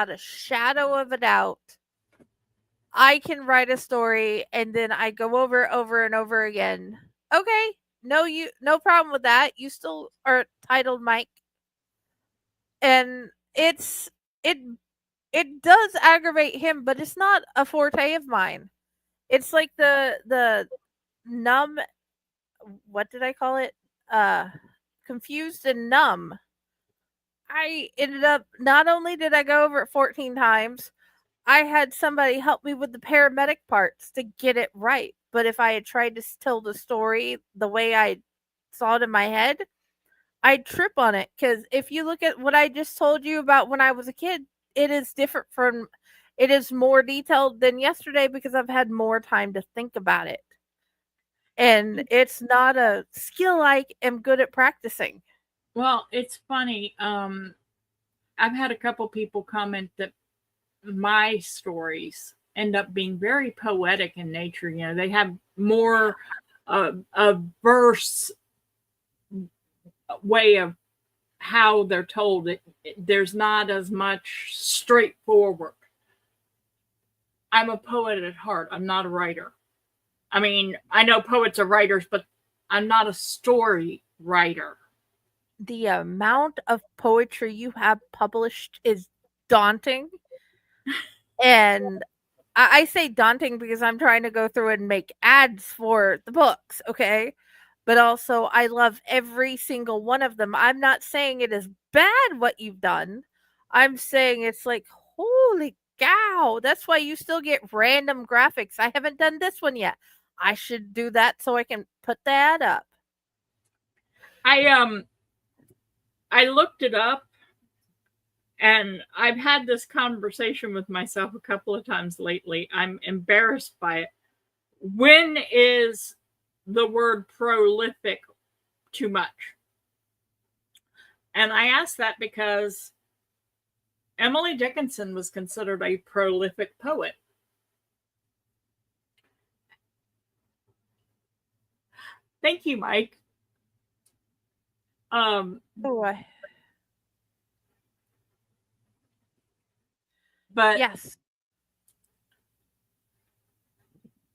without a shadow of a doubt, I can write a story and then I go over and over again. Okay, no problem with that. You still are titled Mike. And it it does aggravate him, but it's not a forte of mine. It's like the numb, what did I call it? Uh Confused and numb. I ended up, not only did I go over it 14 times, I had somebody help me with the paramedic parts to get it right. But if I had tried to tell the story the way I saw it in my head, I'd trip on it. Because if you look at what I just told you about when I was a kid, it is different from, it is more detailed than yesterday because I've had more time to think about it. And it's not a skill I am good at practicing. Well, it's funny. I've had a couple people comment that my stories end up being very poetic in nature. You know, they have more a verse way of how they're told. There's not as much straightforward. I'm a poet at heart. I'm not a writer. I mean, I know poets are writers, but I'm not a story writer. The amount of poetry you have published is daunting. And I say daunting because I'm trying to go through and make ads for the books, okay? But also, I love every single one of them. I'm not saying it is bad what you've done. I'm saying it's like, holy cow, that's why you still get random graphics. I haven't done this one yet. I should do that so I can put that up. I looked it up, and I've had this conversation with myself a couple of times lately. I'm embarrassed by it. When is the word prolific too much? And I ask that because Emily Dickinson was considered a prolific poet. Thank you, Mike. Oh, but yes.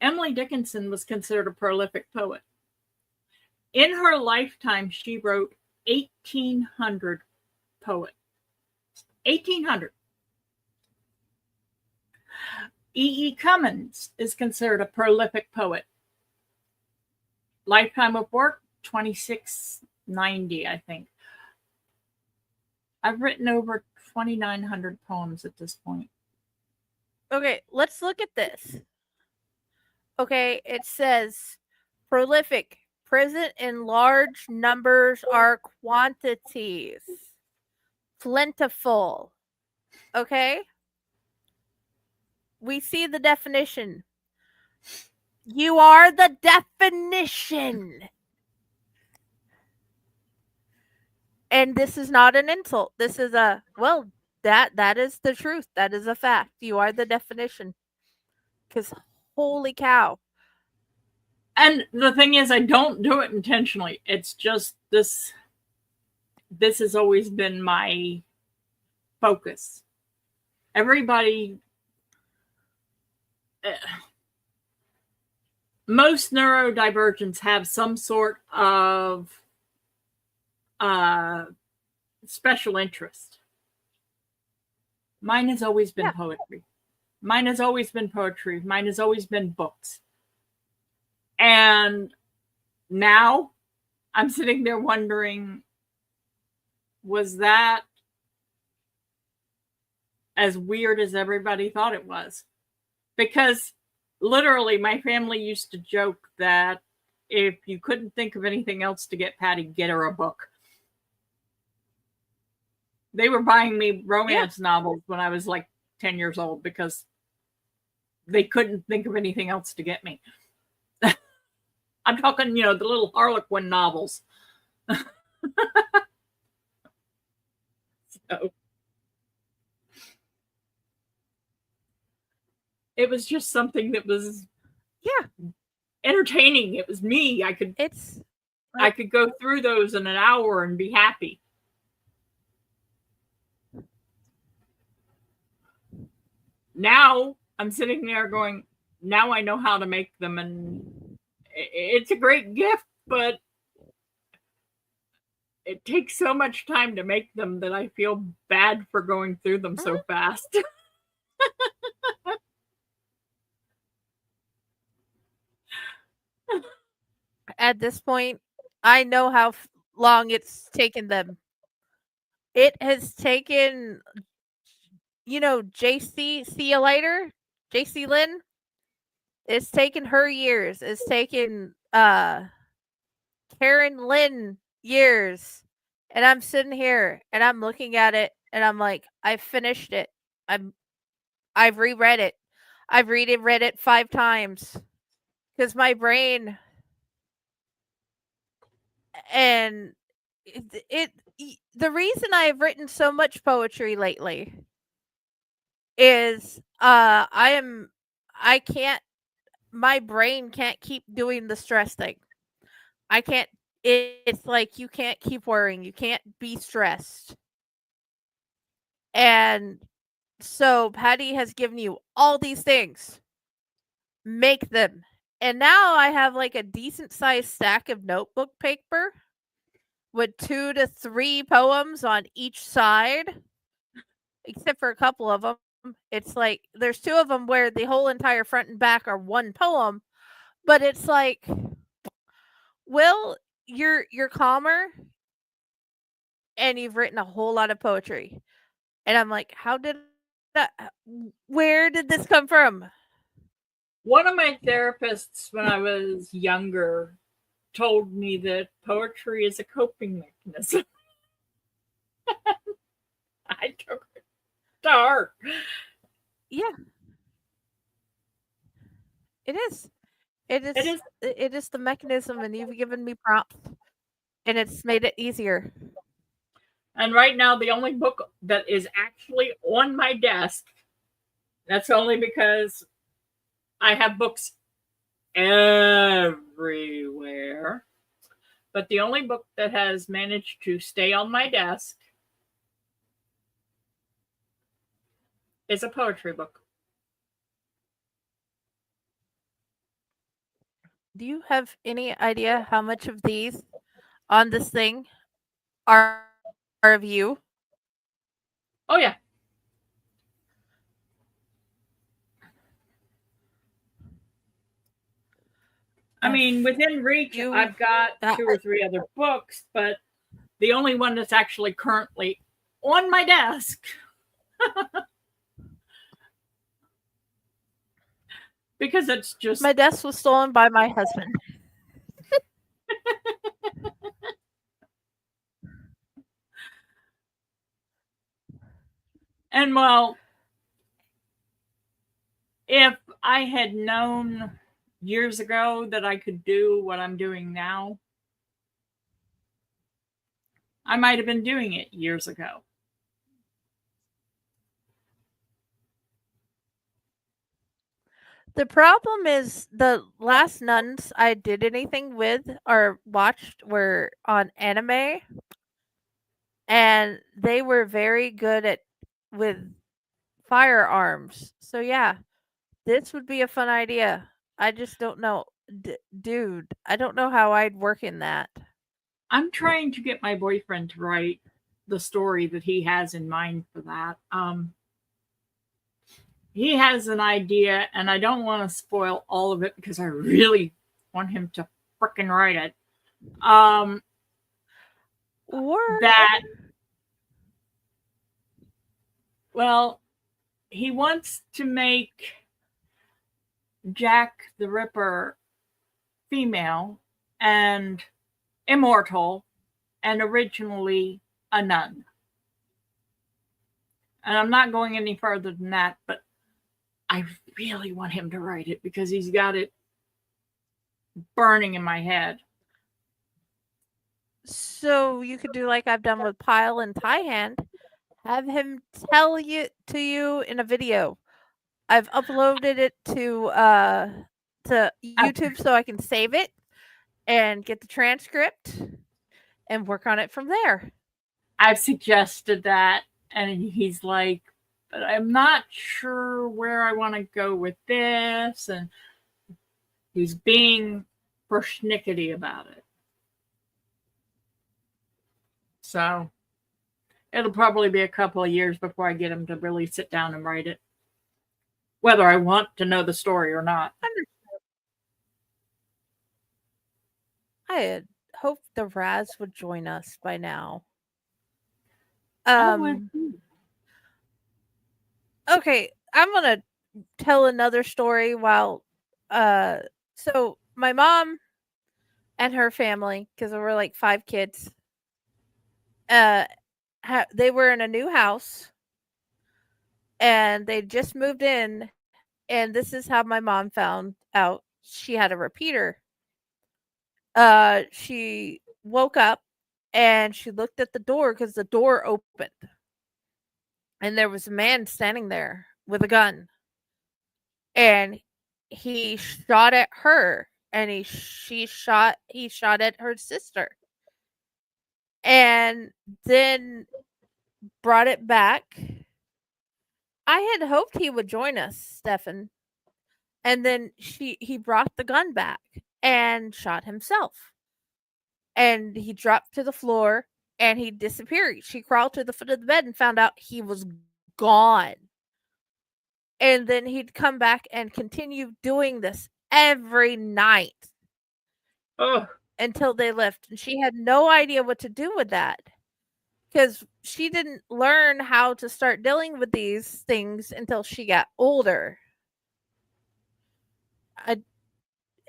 Emily Dickinson was considered a prolific poet. In her lifetime, she wrote 1,800 poems. 1,800. E. Cummins is considered a prolific poet. Lifetime of work, 2,690, I think. I've written over 2,900 poems at this point. Okay, let's look at this. Okay, it says prolific, present in large numbers are quantities. Plentiful. Okay? We see the definition. You are the definition. And this is not an insult. This is a, well, that is the truth. That is a fact. You are the definition. Because holy cow. And the thing is, I don't do it intentionally. It's just this has always been my focus. Everybody, most neurodivergents have some sort of special interest. Mine has always been poetry. Mine has always been poetry. Mine has always been books. And now I'm sitting there wondering, was that as weird as everybody thought it was? Because literally my family used to joke that if you couldn't think of anything else to get Patty, get her a book. They were buying me romance novels when I was like 10 years old because they couldn't think of anything else to get me. I'm talking, the little Harlequin novels. So it was just something that was entertaining. It was me. I could go through those in an hour and be happy. Now I'm sitting there going, now I know how to make them, and it's a great gift, but it takes so much time to make them that I feel bad for going through them so Mhm. fast. At this point, I know how long it's taken them. It has taken, JC, see you later, JC Lynn. It's taken her years. It's taken Karen Lynn years. And I'm sitting here and I'm looking at it and I'm like, I finished it. I'm I've reread it. I've read it 5 times cuz my brain and the reason I've written so much poetry lately is I can't my brain can't keep doing the stress thing. I can't it's like you can't keep worrying, you can't be stressed. And so Patty has given you all these things. Make them. And now I have like a decent sized stack of notebook paper with 2 to 3 poems on each side, except for a couple of them. It's like there's 2 of them where the whole entire front and back are one poem, but it's like, "Will, you're calmer and you've written a whole lot of poetry." And I'm like, "How did where did this come from?" One of my therapists when I was younger told me that poetry is a coping mechanism. I took it to heart. Yeah, it is. It It is is. it is the mechanism and you've given me prompts and it's made it easier. And right now, the only book that is actually on my desk, that's only because I have books everywhere. But the only book that has managed to stay on my desk is a poetry book. Do you have any idea how much of these on this thing are of you? Oh, yeah. I I've mean, within reach, you I've got uh, two or three other books, but the only one that's actually currently on my desk because it's just, my desk was stolen by my husband. and well, if I had known years ago that I could do what I'm doing now, I might have been doing it years ago. The problem is the last nuns I did anything with or watched were on anime and they were very good at with firearms. So yeah, this would be a fun idea. I just don't know. Dude, I don't know how I'd work in that. I'm trying to get my boyfriend to write the story that he has in mind for that. He has an idea, and I don't want to spoil all of it because I really want him to frickin' write it. Um, Or that, well, he wants to make Jack the Ripper female and immortal and originally a nun. And I'm not going any further than that, but I really want him to write it because he's got it burning in my head. so you could do like I've done with Pile and Tie Hand, have him tell you to you in a video. I've uploaded it to I've, YouTube so I can save it and get the transcript and work on it from there. I've suggested that, and he's like, but I'm not sure where I want to go with this. And he's being persnickety about it. So it'll probably be a couple of years before I get him to really sit down and write it, whether I want to know the story or not. I had hoped the Raz would join us by now. I would. Um, okay, I'm gonna tell another story while, uh, so my mom and her family, because there were like 5 kids, uh, they were in a new house and they just moved in, and this is how my mom found out she had a repeater. She woke up and she looked at the door because the door opened and there was a man standing there with a gun, and he shot at her, and he shot at her sister, and then brought it back. I had hoped he would join us, Stefan, and then he brought the gun back and shot himself, and he dropped to the floor and he disappeared. She crawled to the foot of the bed and found out he was gone. And then he'd come back and continue doing this every night Oh, until they left. And she had no idea what to do with that because she didn't learn how to start dealing with these things until she got older. I,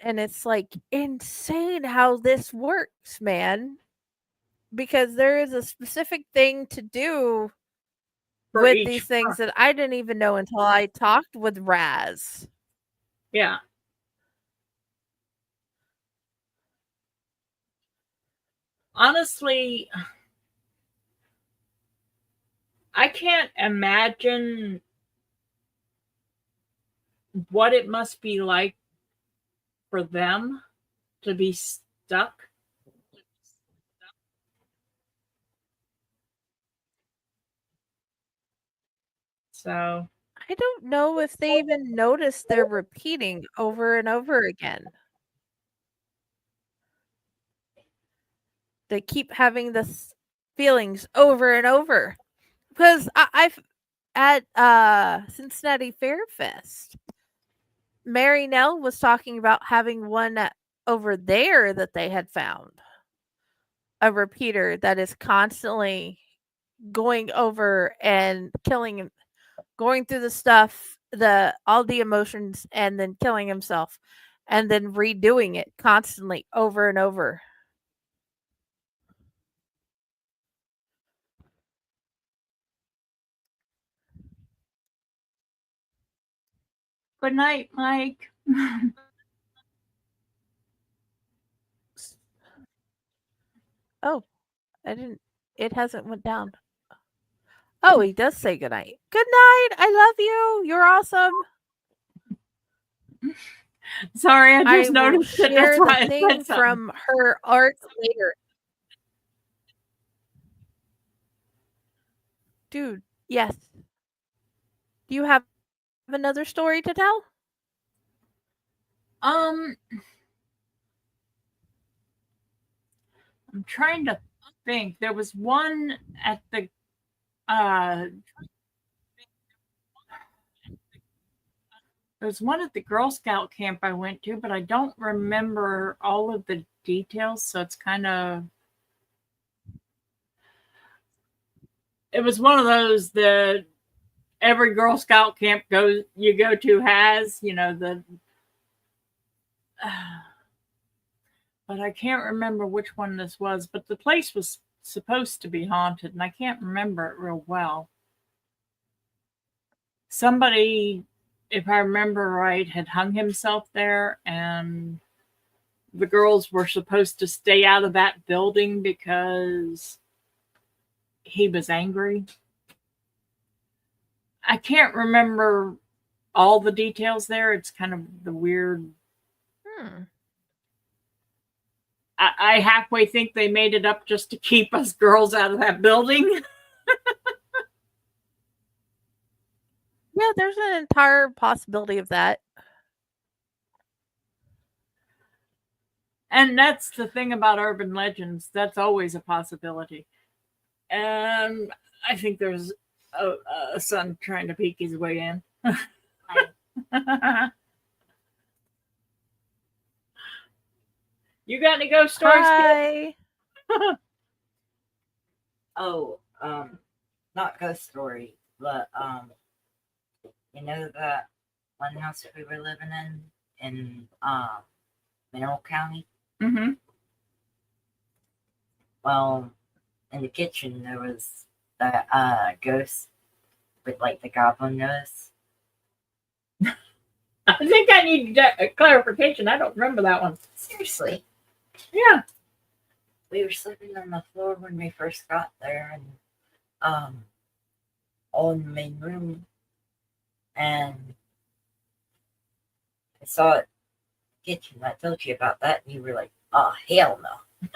and it's like insane how this works, man. Because there is a specific thing to do for with each. these things that I didn't even know until I talked with Raz. Yeah. Honestly, I can't imagine what it must be like for them to be stuck. So, I don't know if they even notice they're repeating over and over again. They keep having this feelings over and over. Because I've at Cincinnati Fair Fest, Mary Nell was talking about having one over there that they had found, a repeater that is constantly going over and killing, going through the stuff, the all the emotions, and then killing himself, and then redoing it constantly over and over. good night, Mike. Oh, I didn't. It hasn't went down. Oh, he does say goodnight. Good night. I love you. You're awesome. Sorry, I I just will noticed it. That's share why the I thing said something. from her art later. Dude, yes. Do you have another story to tell? Um, I'm trying to think. There was one at the uh there's one at the Girl Scout camp I went to, but I don't remember all of the details, so it's kind of it was one of those that every Girl Scout camp go to has, but I can't remember which one this was, but the place was supposed to be haunted and I can't remember it real well. Somebody, if I remember right, had hung himself there, and the girls were supposed to stay out of that building because he was angry. I can't remember all the details there. It's kind of the weird. Hmm. I halfway think they made it up just to keep us girls out of that building. Yeah, there's an entire possibility of that. And that's the thing about urban legends. That's always a possibility. And I think there's a son trying to peek his way in. You got any ghost stories, kid? Hi. Oh, not ghost story, but you know that one house that we were living in Mineral County? Mm-hmm. Well, in the kitchen there was that ghost with like the goblin nose. I think I need clarification. I don't remember that one. Seriously. Yeah. We were sleeping on the floor when we first got there, and all in the main room, and I saw it in the kitchen. I told you about that, and you were like, "Oh hell no!"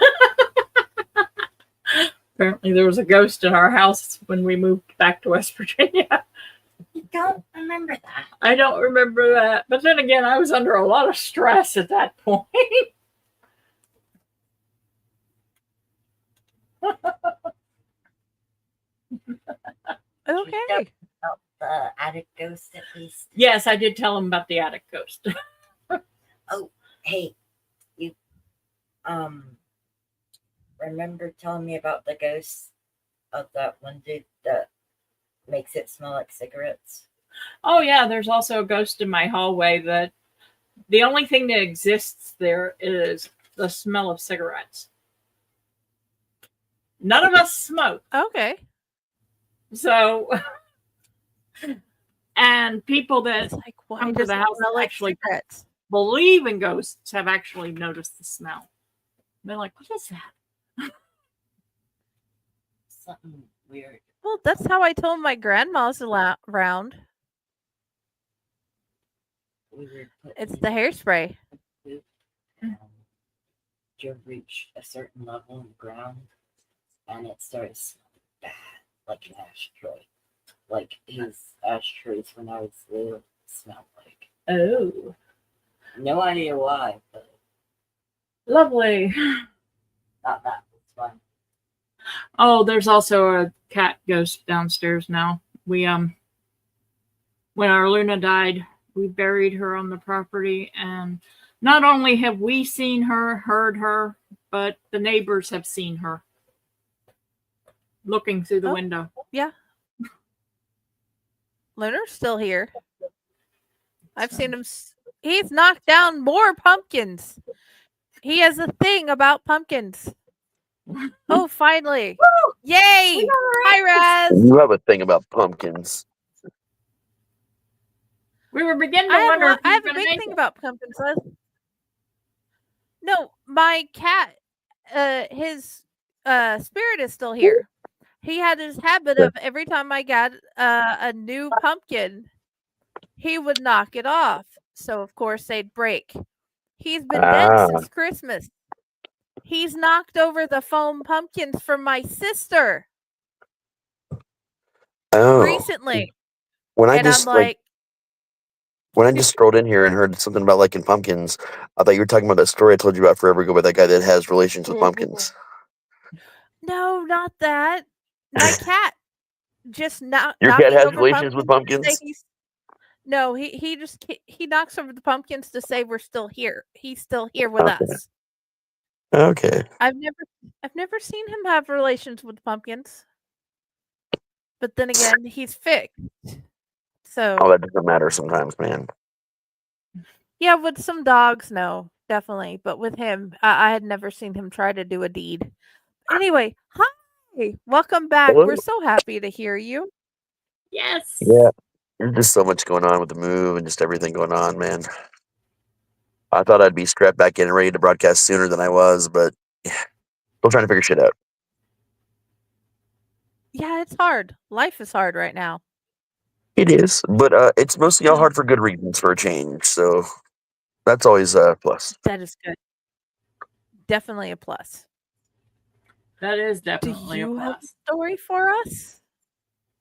Apparently, there was a ghost in our house when we moved back to West Virginia. You don't remember that? I don't remember that. But then again, I was under a lot of stress at that point. Okay. About the attic ghost, at least. Yes, I did tell him about the attic ghost. Oh, hey, you remember telling me about the ghost of that one dude that makes it smell like cigarettes? Oh, yeah, there's also a ghost in my hallway that the only thing that exists there is the smell of cigarettes. None of us smoke. Okay. So, and people that It's like, why come to does the it house smell that like actually cigarettes? believe in ghosts have actually noticed the smell. They're like, what is that? Something weird. Well, that's how I told my grandma's around. We were putting It's in the hairspray. poop, and Joe reached a certain level in the ground, and it started smelling bad, like an ashtray. Like his ashtrays when I was little smelled like. Oh, No idea why, but lovely. not that was fun. Oh, there's also a cat ghost downstairs now. We when our Luna died, we buried her on the property, and not only have we seen her, heard her, but the neighbors have seen her looking through the Oh. window. Yeah. Leonard's still here. I've seen him. He's knocked down more pumpkins. He has a thing about pumpkins. Oh, finally. Yay! Hi, Raz. You have a thing about pumpkins. We were beginning to wonder if I you have were a going to big make thing it. about pumpkins. No, my cat, his spirit is still here. He had his habit of every time I got a new pumpkin, he would knock it off. So of course they'd break. He's been dead Ah, since Christmas. He's knocked over the foam pumpkins for my sister oh. recently. When I And I'm just like like, when I just strolled in here and heard something about liking pumpkins, I thought you were talking about that story I told you about forever ago about that guy that has relations with pumpkins. no, not that. My cat just Your cat knocking has over relations with pumpkins to say pumpkins? he's no, he just he knocks over the pumpkins to say we're still here. He's still here with Okay. us. Okay. I've never seen him have relations with pumpkins. But then again, he's fixed. Oh, So that doesn't matter sometimes, man. yeah, with some dogs, no, definitely. But with him, I had never seen him try to do a deed. Anyway, hi, welcome back. Hello? We're so happy to hear you. Yes. Yeah. There's just so much going on with the move and just everything going on, man. I thought I'd be strapped back in and ready to broadcast sooner than I was, but yeah, still trying to figure shit out. Yeah, it's hard. Life is hard right now. It is, but it's mostly all hard for good reasons for a change, so that's always a plus. That is good. Definitely a plus. That is Do definitely a you have a plus. story for us?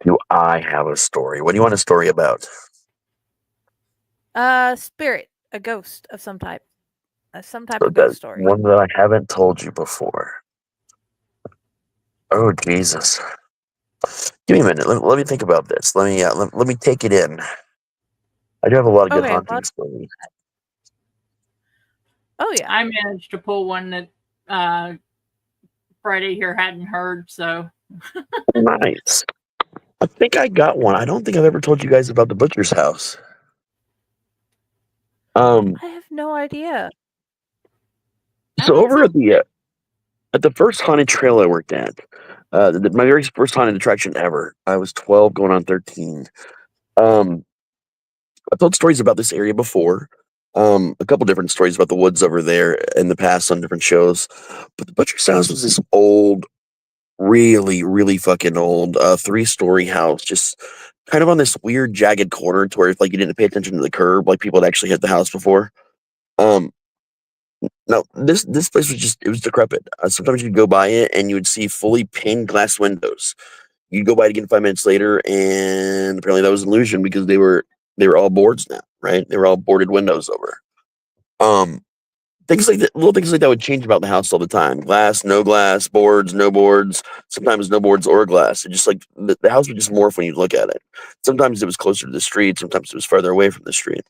Do I have a story? What do you want a story about? Spirit, a ghost of some type. Some type So of that ghost story. one that I haven't told you before. Oh Jesus! Give me a minute. Let me think about this. Let me take it in. I do have a lot of good Okay, haunting stories. oh yeah. I managed to pull one that Friday here hadn't heard, so Nice. I think I got one. I don't think I've ever told you guys about the butcher's house. Um, I have no idea. so over at the first haunted trail I worked at, my very first haunted attraction ever. I was 12, going on 13. Um, I've told stories about this area before. A couple different stories about the woods over there in the past on different shows. But the butcher's house was this old, really, really fucking old, 3-story house, just kind of on this weird jagged corner to where if like you didn't pay attention to the curb, like people had actually hit the house before. Um, no, this place was just it was decrepit. Sometimes you'd go by it and you would see fully paned glass windows. You'd go by it again 5 minutes later, and apparently that was an illusion because they were all boards now, right? They were all boarded windows over. Um, things like that, little things like that would change about the house all the time. Glass, no glass, boards, no boards. Sometimes no boards or glass. It just like the house would just morph when you look at it. Sometimes it was closer to the street. Sometimes it was farther away from the street.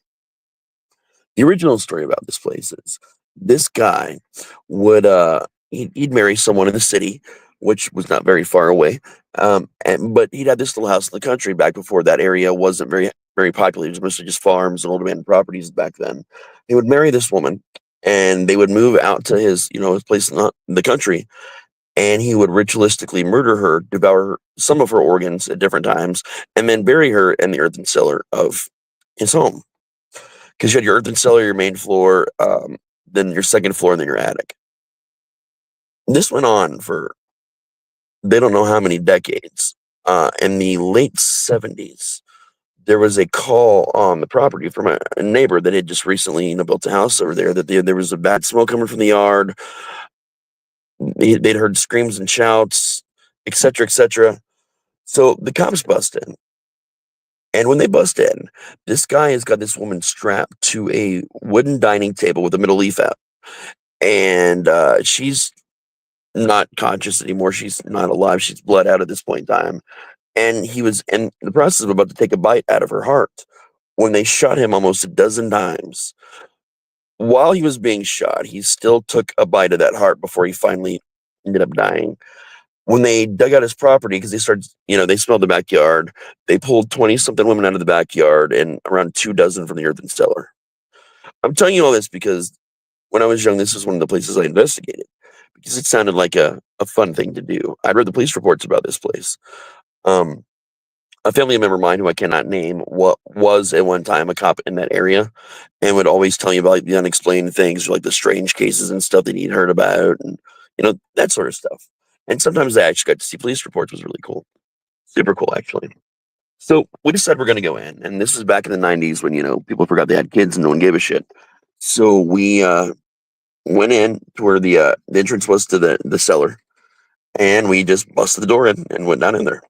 The original story about this place is this guy would he'd marry someone in the city, which was not very far away. But he'd had this little house in the country back before that area wasn't very popular. It was mostly just farms and old abandoned properties back then. He would marry this woman, and they would move out to his place in the country, and he would ritualistically murder her, devour some of her organs at different times, and then bury her in the earthen cellar of his home. Because you had your earthen cellar, your main floor, then your second floor, and then your attic. This went on for they don't know how many decades. In the late 70s, there was a call on the property from a neighbor that had just recently built a house over there, that there was a bad smell coming from the yard. They'd heard screams and shouts, etc., etc. So the cops bust in. And when they bust in, this guy has got this woman strapped to a wooden dining table with a middle leaf out. And she's not conscious anymore. She's not alive. She's bled out at this point in time. And he was in the process of about to take a bite out of her heart when they shot him almost a dozen times. While he was being shot, he still took a bite of that heart before he finally ended up dying. When they dug out his property, because they smelled the backyard, they pulled 20 something women out of the backyard and around 2 dozen from the earthen cellar. I'm telling you all this because when I was young, this was one of the places I investigated because it sounded like a fun thing to do. I'd read the police reports about this place. Um, a family member of mine who I cannot name what was at one time a cop in that area and would always tell you about like, the unexplained things, like the strange cases and stuff that he'd heard about and that sort of stuff. And sometimes I actually got to see police reports, was really cool. Super cool actually. So we decided we're gonna go in, and this is back in the 90s when people forgot they had kids and no one gave a shit. So we went in to where the entrance was to the cellar, and we just busted the door in and went down in there.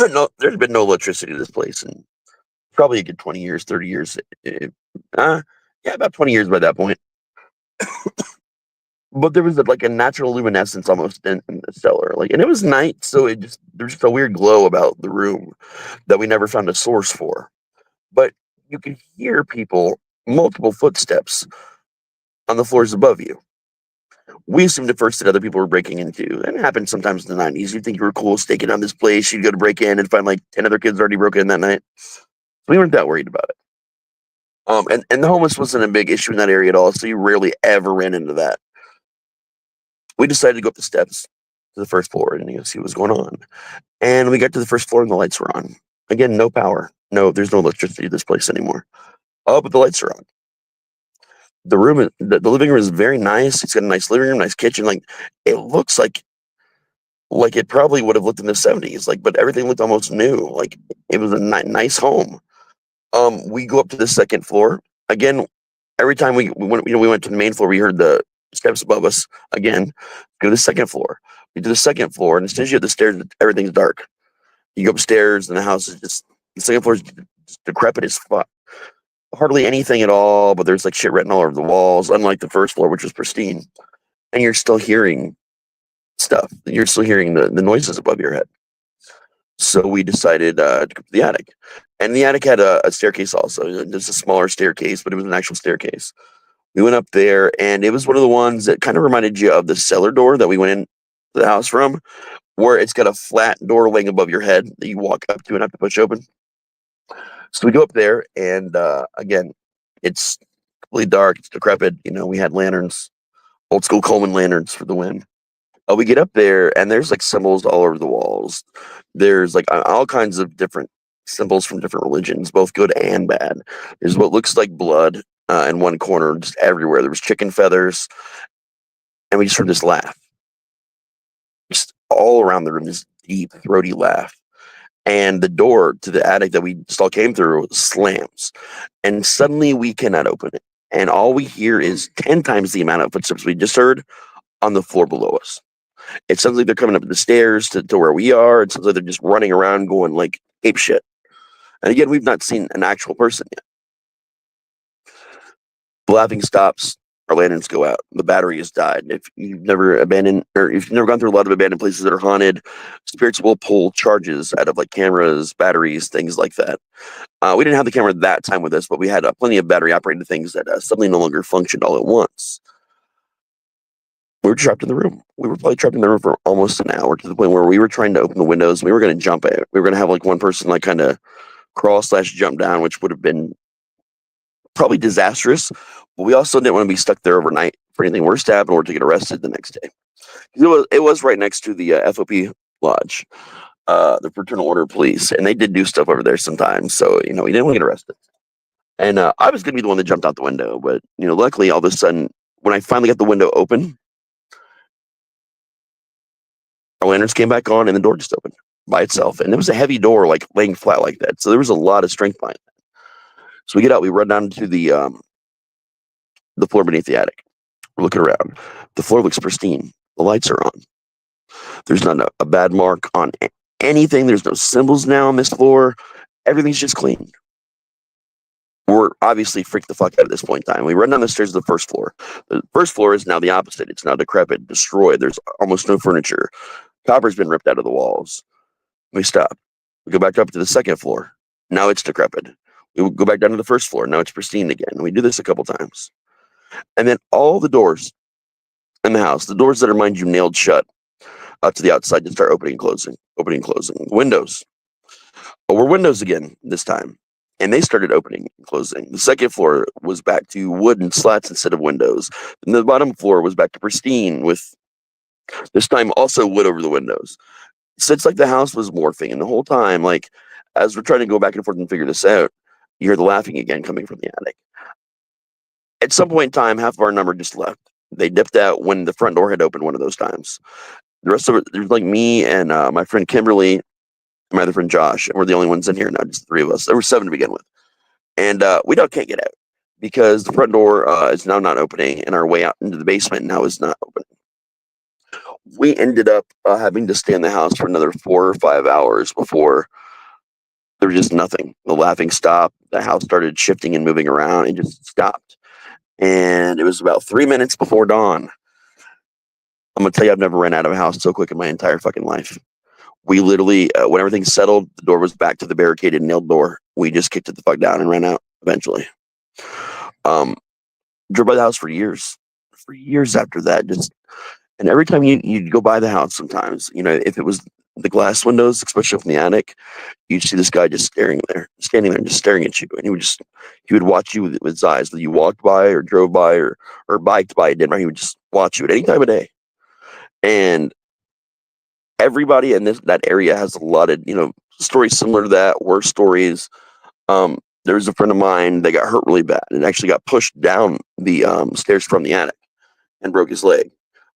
No, there's been no electricity to this place in probably a good 20 years, 30 years. Yeah, about 20 years by that point. But there was like a natural luminescence almost in the cellar, like, and it was night, so there's just a weird glow about the room that we never found a source for. But you could hear multiple footsteps on the floors above you. We assumed at first that other people were breaking into, and it happened sometimes in the 90s. You'd think you were cool staking on this place. You'd go to break in and find like 10 other kids already broken in that night. We weren't that worried about it. And the homeless wasn't a big issue in that area at all, so you rarely ever ran into that. We decided to go up the steps to the first floor and see what was going on. And we got to the first floor and the lights were on. Again, no power. No, there's no electricity to this place anymore. Oh, but the lights are on. The living room is very nice. It's got a nice living room, nice kitchen. Like it looks like it probably would have looked in the 70s. Like, but everything looked almost new. Like it was a nice home. We go up to the second floor again. Every time we went to the main floor, we heard the steps above us again. Go to the second floor. We do the second floor, and as soon as you hit the stairs, everything's dark. You go upstairs, and the house is just the second floor is just decrepit as fuck. Hardly anything at all, but there's like shit written all over the walls. Unlike the first floor, which was pristine, and you're still hearing stuff. You're still hearing the noises above your head. So we decided to go to the attic, and the attic had a staircase also. Just a smaller staircase, but it was an actual staircase. We went up there, and it was one of the ones that kind of reminded you of the cellar door that we went in the house from, where it's got a flat door laying above your head that you walk up to and have to push open. So we go up there, and again, it's completely dark. It's decrepit. We had lanterns, old school Coleman lanterns for the win. We get up there, and there's like symbols all over the walls. There's like all kinds of different symbols from different religions, both good and bad. There's what looks like blood in one corner, just everywhere. There was chicken feathers, and we just heard this laugh, just all around the room, this deep, throaty laugh. And the door to the attic that we just all came through slams, and suddenly we cannot open it. And all we hear is 10 times the amount of footsteps we just heard on the floor below us. It sounds like they're coming up the stairs to where we are. It sounds like they're just running around going like ape shit. And again, we've not seen an actual person yet. The laughing stops. Our lanterns go out. The battery has died. If you've never abandoned, or if you've never gone through a lot of abandoned places that are haunted, spirits will pull charges out of like cameras, batteries, things like that. We didn't have the camera that time with us, but we had plenty of battery operated things that suddenly no longer functioned all at once. We were trapped in the room. We were probably trapped in the room for almost an hour, to the point where we were trying to open the windows. We were going to jump it. We were going to have like one person like kind of crawl/jump down, which would have been probably disastrous. But we also didn't want to be stuck there overnight for anything worse to happen or to get arrested the next day. It was right next to the FOP lodge, the Fraternal Order of Police, and they did do stuff over there sometimes. So we didn't want to get arrested. And I was going to be the one that jumped out the window, but luckily, all of a sudden, when I finally got the window open, our lanterns came back on, and the door just opened by itself. And it was a heavy door, like laying flat like that. So there was a lot of strength behind it. So we get out, we run down to the floor beneath the attic. We're looking around. The floor looks pristine. The lights are on. There's not a bad mark on anything. There's no symbols now on this floor. Everything's just clean. We're obviously freaked the fuck out at this point in time. We run down the stairs to the first floor. The first floor is now the opposite. It's now decrepit, destroyed. There's almost no furniture. Copper's been ripped out of the walls. We stop. We go back up to the second floor. Now it's decrepit. We go back down to the first floor. Now it's pristine again. We do this a couple times. And then all the doors in the house, the doors that are, mind you, nailed shut to the outside, just start opening and closing, opening and closing. Windows. We're windows again this time. And they started opening and closing. The second floor was back to wooden slats instead of windows. And the bottom floor was back to pristine with, this time, also wood over the windows. So it's like the house was morphing. And the whole time, like, as we're trying to go back and forth and figure this out, you hear the laughing again coming from the attic. At some point in time, half of our number just left. They dipped out when the front door had opened one of those times. The rest of it, there's like me and my friend Kimberly and my other friend Josh, and we're the only ones in here now, just the three of us. There were 7 to begin with. And we can't get out because the front door is now not opening, and our way out into the basement now is not opening. We ended up having to stay in the house for another 4 or 5 hours before there was just nothing. The laughing stopped. The house started shifting and moving around and just stopped. And it was about 3 minutes before dawn. I'm going to tell you, I've never ran out of a house so quick in my entire fucking life. We literally, when everything settled, the door was back to the barricaded nailed door. We just kicked it the fuck down and ran out eventually. Drove by the house for years after that. And every time you'd go by the house, sometimes, if it was the glass windows, especially from the attic, you'd see this guy just standing there, just staring at you. And he would watch you with his eyes, whether you walked by or drove by or biked by, it didn't matter. He would just watch you at any time of day. And everybody in that area has a lot of, stories similar to that, worse stories. There was a friend of mine that got hurt really bad and actually got pushed down the stairs from the attic and broke his leg.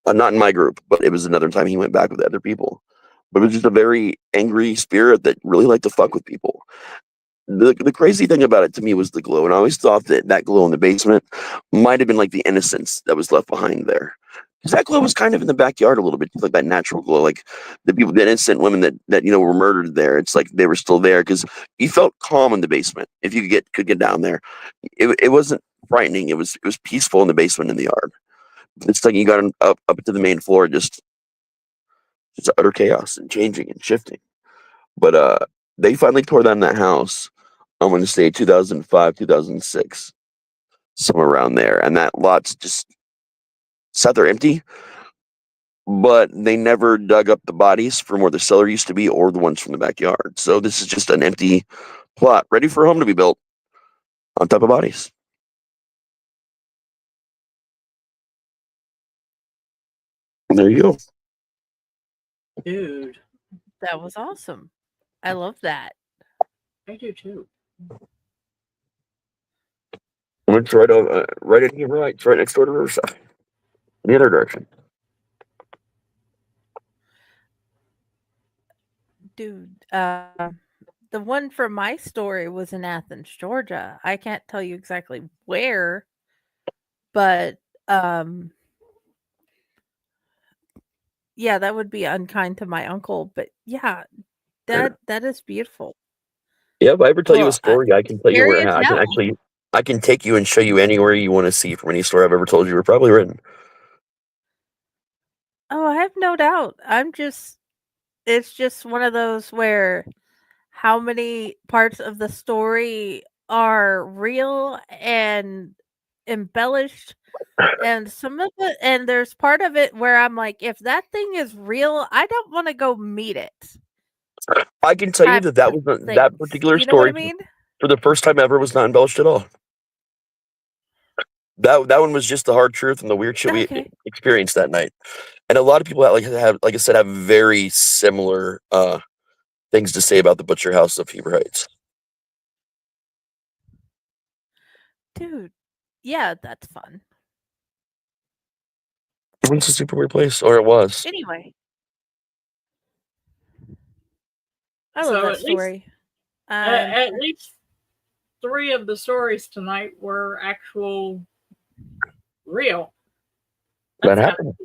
Not in my group, but it was another time he went back with other people. But it was just a very angry spirit that really liked to fuck with people. The crazy thing about it to me was the glow. And I always thought that glow in the basement might have been like the innocence that was left behind there. because that glow was kind of in the backyard a little bit, like that natural glow, like the people, the innocent women that were murdered there. It's like they were still there because you felt calm in the basement if you could get down there. It wasn't frightening. It was peaceful in the basement in the yard. It's like you got up to the main floor, just utter chaos and changing and shifting. But they finally tore down that house. I'm going to say 2005, 2006, somewhere around there, and that lot's just sat there empty. But they never dug up the bodies from where the cellar used to be or the ones from the backyard. So this is just an empty plot ready for a home to be built on top of bodies. And there you go. Dude, That was awesome. I love that. I do too. And it's right in here, right? It's right next door to Riverside. In the other direction. Dude, the one from my story was in Athens, Georgia. I can't tell you exactly where, but yeah, that would be unkind to my uncle. But yeah, that is beautiful. Yeah, if I ever tell you a Well, story, I can tell you scary where as hell. I can take you and show you anywhere you want to see from any story I've ever told you or probably written. Oh, I have no doubt. It's just one of those where how many parts of the story are real and embellished, and some of it, and there's part of it where I'm like, if that thing is real, I don't want to go meet it. I can tell you Type that that of was that things. particular You know what I story mean? for the first time ever was not embellished at all. That one was just the hard truth and the weird shit we Okay. experienced that night. And a lot of people like I said, have very similar things to say about the Butcher House of Heber Heights. Dude. Yeah, that's fun. It's a super weird place, or it was. Anyway, I love So that story. Um, at least 3 of the stories tonight were actual real. That That's happened.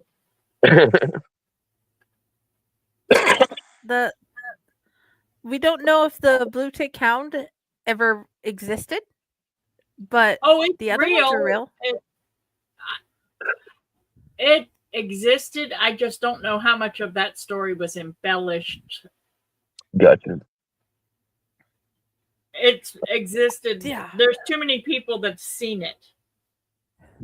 yeah, the we don't know if the blue tick hound ever existed, but it's the other ones are real. real. It existed. I just don't know how much of that story was embellished. Gotcha. It's existed. Yeah. There's too many people that've seen it.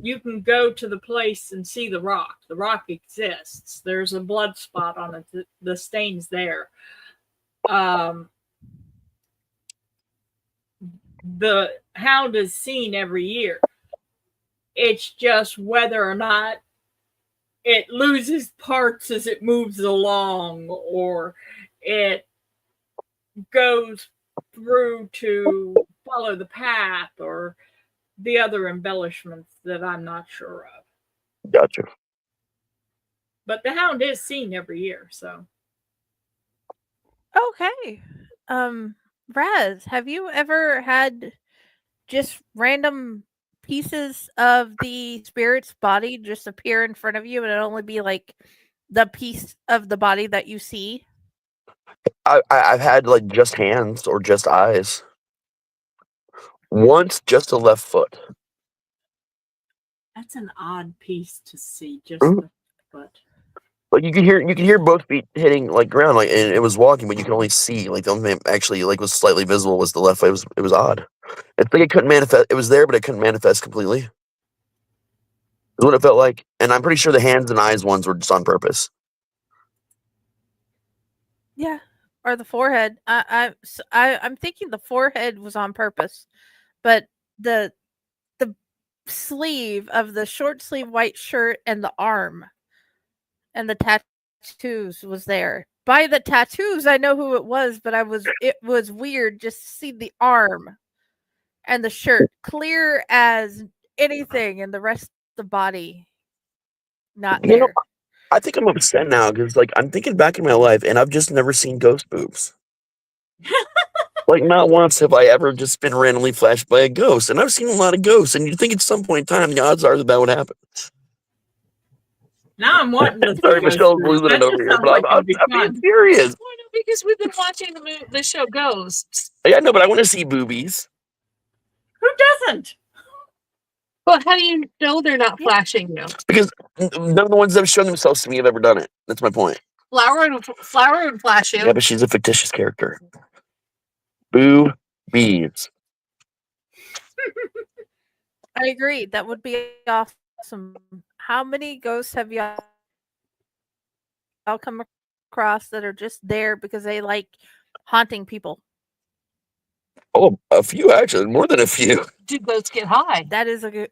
You can go to the place and see the rock. The rock exists. There's a blood spot on it. The stain's there. The hound is seen every year. It's just whether or not it loses parts as it moves along, or it goes through to follow the path, or the other embellishments that I'm not sure of. Gotcha. But the hound is seen every year, so. Okay. Raz, have you ever had just random pieces of the spirit's body just appear in front of you and it only be like the piece of the body that you see? I've had like just hands or just eyes. Once, just a left foot. That's an odd piece to see, just Mhm. the foot. Like you can hear both feet hitting like ground, like and it was walking, but you can only see like the only thing actually like was slightly visible was the left foot. It was odd. It's like it couldn't manifest. It was there, but it couldn't manifest completely. Is what it felt like, and I'm pretty sure the hands and eyes ones were just on purpose. Yeah. Or the forehead. I'm thinking the forehead was on purpose, but the the sleeve of the short sleeve white shirt and the arm and the tattoos was there. By the tattoos, I know who it was, but it was weird just to see the arm and the shirt clear as anything, and the rest of the body not You know, there. I think I'm upset now because like I'm thinking back in my life, and I've just never seen ghost boobs. Like not once have I ever just been randomly flashed by a ghost, and I've seen a lot of ghosts, and you'd think at some point in time the odds are that would happen. Now I'm wanting to see Sorry, Ghost Michelle's Stories. losing That it over just here, sounds but like I'm it'd be being fun. serious. Well, no, because we've been watching the show Ghosts. Yeah, no, but I want to see boobies. Who doesn't? Well, how do you know they're not Yeah. flashing you? Because none of the ones that have shown themselves to me have ever done it. That's my point. Flower would flash you. Yeah, but she's a fictitious character. Boobies. I agree. That would be awesome. How many ghosts have y'all come across that are just there because they like haunting people? Oh, a few actually, more than a few. Do ghosts get high? That is a good.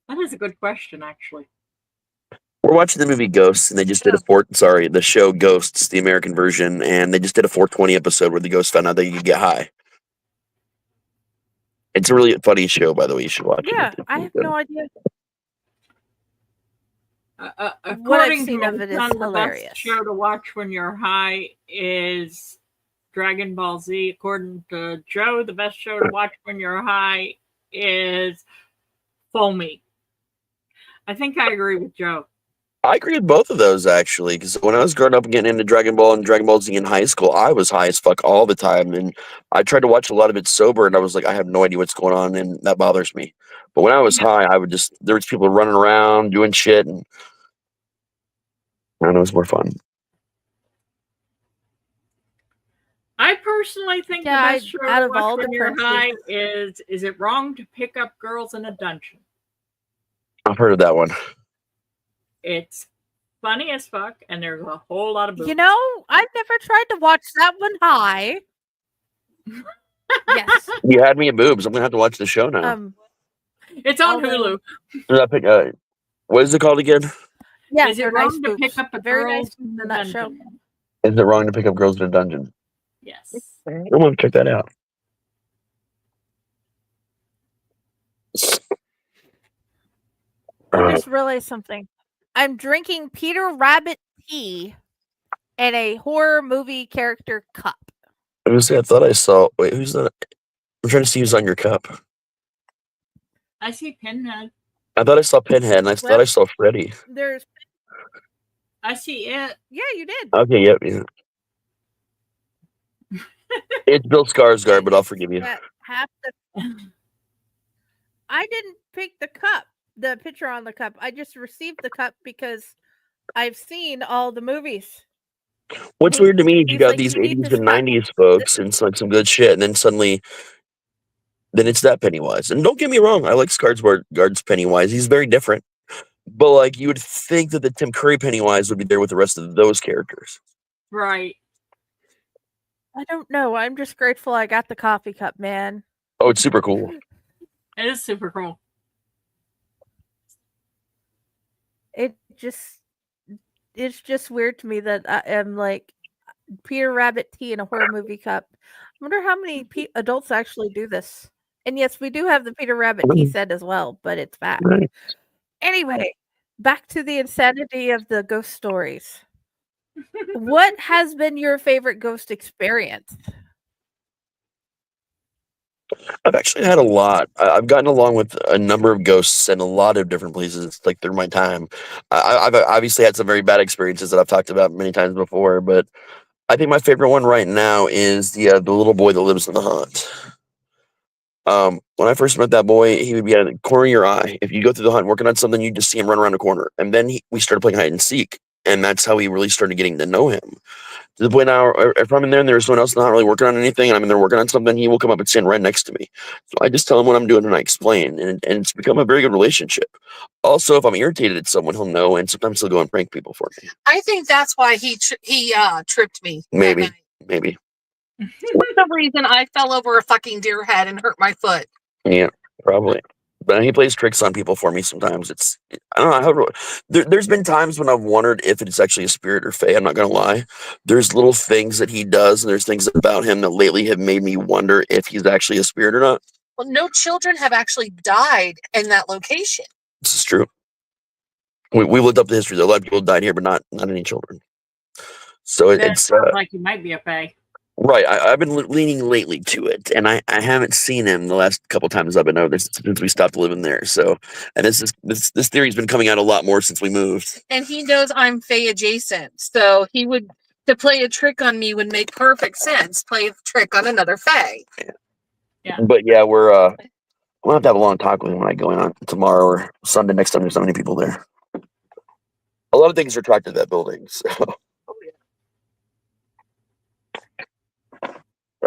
That is a good question, actually. We're watching the movie Ghosts, and they just did the show Ghosts, the American version, and they just did a 420 episode where the ghosts found out that you could get high. It's a really funny show, by the way. You should watch Yeah, it. I have no idea. What I've According to seen my of it is son, the hilarious. best show to watch when you're high is Dragon Ball Z. According to Joe, the best show to watch when you're high is Foamy. I think I agree with Joe. I agree with both of those actually, because when I was growing up and getting into Dragon Ball and Dragon Ball Z in high school, I was high as fuck all the time, and I tried to watch a lot of it sober, and I was like, I have no idea what's going on, and that bothers me. But when I was high, I would just there was people running around doing shit, and I don't know, it was more fun. I personally think Yeah, the best show out to of watch all when the you're princes- high is it wrong to pick up girls in a dungeon? I've heard of that one. It's funny as fuck, and there's a whole lot of boobs. You know, I've never tried to watch that one high. Yes. You had me at boobs. I'm gonna have to watch the show now. It's on although- Hulu. Did I pick, what is it called again? Yeah, Is it they're wrong nice to boobs. pick up a Very girl nice in in the that show. dungeon? Is it wrong to pick up girls in a dungeon? Yes. I'm gonna check that out. I just realized something. I'm drinking Peter Rabbit tea in a horror movie character cup. I thought I saw. Wait, who's that? I'm trying to see who's on your cup. I see Pinhead. I thought I saw Pinhead, and I thought I saw Freddy. There's I see it. yeah, you did. Okay, yep, yeah. It's Bill Skarsgård, but I'll forgive you. That half the I didn't pick the cup, the picture on the cup. I just received the cup because I've seen all the movies. What's weird to me is you he's got like, these "You need 80s this and cup." 90s folks, and it's like some good shit, and then suddenly, then it's that Pennywise. And don't get me wrong, I like Skarsgård's Pennywise. He's very different. But like, you would think that the Tim Curry Pennywise would be there with the rest of those characters. Right. I don't know. I'm just grateful I got the coffee cup, man. Oh, it's super cool. It is super cool. It's just weird to me that I am like Peter Rabbit tea in a horror movie cup. I wonder how many adults actually do this. And yes, we do have the Peter Rabbit tea set as well, but it's back. Right. Anyway, back to the insanity of the ghost stories. What has been your favorite ghost experience? I've actually had a lot. I've gotten along with a number of ghosts in a lot of different places, like through my time. I've obviously had some very bad experiences that I've talked about many times before, but I think my favorite one right now is the little boy that lives in the hunt. When I first met that boy, he would be at the corner of your eye. If you go through the hunt working on something, you just see him run around the corner. And then we started playing hide and seek, and that's how we really started getting to know him. To the point now, if I'm in there and there's someone else not really working on anything, and I'm in there working on something, he will come up and stand right next to me. So I just tell him what I'm doing and I explain, and it's become a very good relationship. Also, if I'm irritated at someone, he'll know, and sometimes he'll go and prank people for me. I think that's why he tripped me. that Maybe, night. maybe. For some reason, I fell over a fucking deer head and hurt my foot. Yeah, probably. But he plays tricks on people for me sometimes. I don't know there's been times when I've wondered if it's actually a spirit or fae. I'm not gonna lie. There's little things that he does, and there's things about him that lately have made me wonder if he's actually a spirit or not. Well, no children have actually died in that location. This is true. We looked up the history. A lot of people died here, but not any children. So That it's sounds like you might be a fae. Right, I've been leaning lately to it, and I haven't seen him the last couple times I've been over there since we stopped living there. So, and this theory's been coming out a lot more since we moved. And he knows I'm Faye adjacent, so he would to play a trick on me would make perfect sense. Play a trick on another Faye. Yeah. But yeah, we're I'm gonna have to have a long talk with him when I go in on tomorrow or Sunday next time. There's so many people there. A lot of things are attracted to that building. So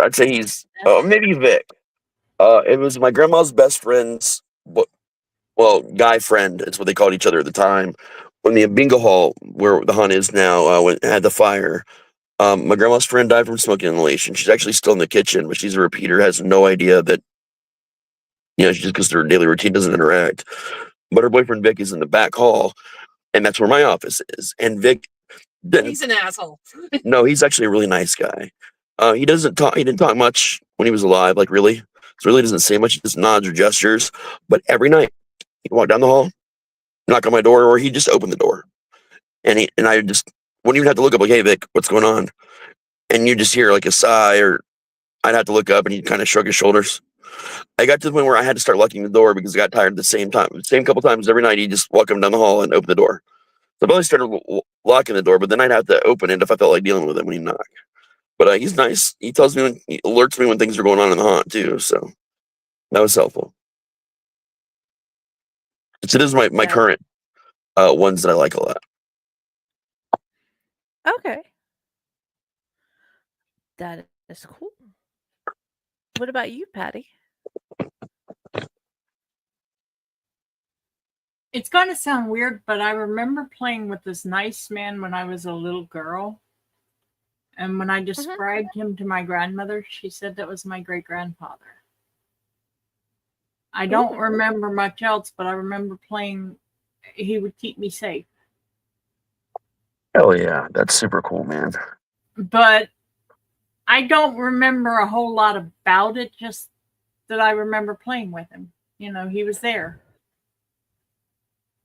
I'd say he's maybe Vic. It was my grandma's best friend's, well, guy friend. It's what they called each other at the time. When the bingo hall, where the hunt is now, had the fire, my grandma's friend died from smoke inhalation. She's actually still in the kitchen, but she's a repeater, has no idea that, she just because their daily routine doesn't interact. But her boyfriend Vic is in the back hall, and that's where my office is. And Vic didn't. He's an asshole. No, he's actually a really nice guy. He doesn't talk. He didn't talk much when he was alive, like really. So really doesn't say much. He just nods or gestures. But every night he'd walk down the hall, knock on my door, or he'd just open the door, and I just wouldn't even have to look up. Like, hey Vic, what's going on? And you just hear like a sigh, or I'd have to look up, and he'd kind of shrug his shoulders. I got to the point where I had to start locking the door because I got tired at the same time. The same couple times every night, he'd just walk him down the hall and open the door. So I probably started locking the door, but then I'd have to open it if I felt like dealing with him when he knocked. But he's nice. He tells me he alerts me when things are going on in the haunt too. So that was helpful. So this is my current ones that I like a lot. Okay. That is cool. What about you, Patty? It's going to sound weird, but I remember playing with this nice man when I was a little girl. And when I described him to my grandmother, she said that was my great-grandfather. I don't remember much else, but I remember playing. He would keep me safe. Oh yeah, that's super cool, man. But I don't remember a whole lot about it, just that I remember playing with him. He was there.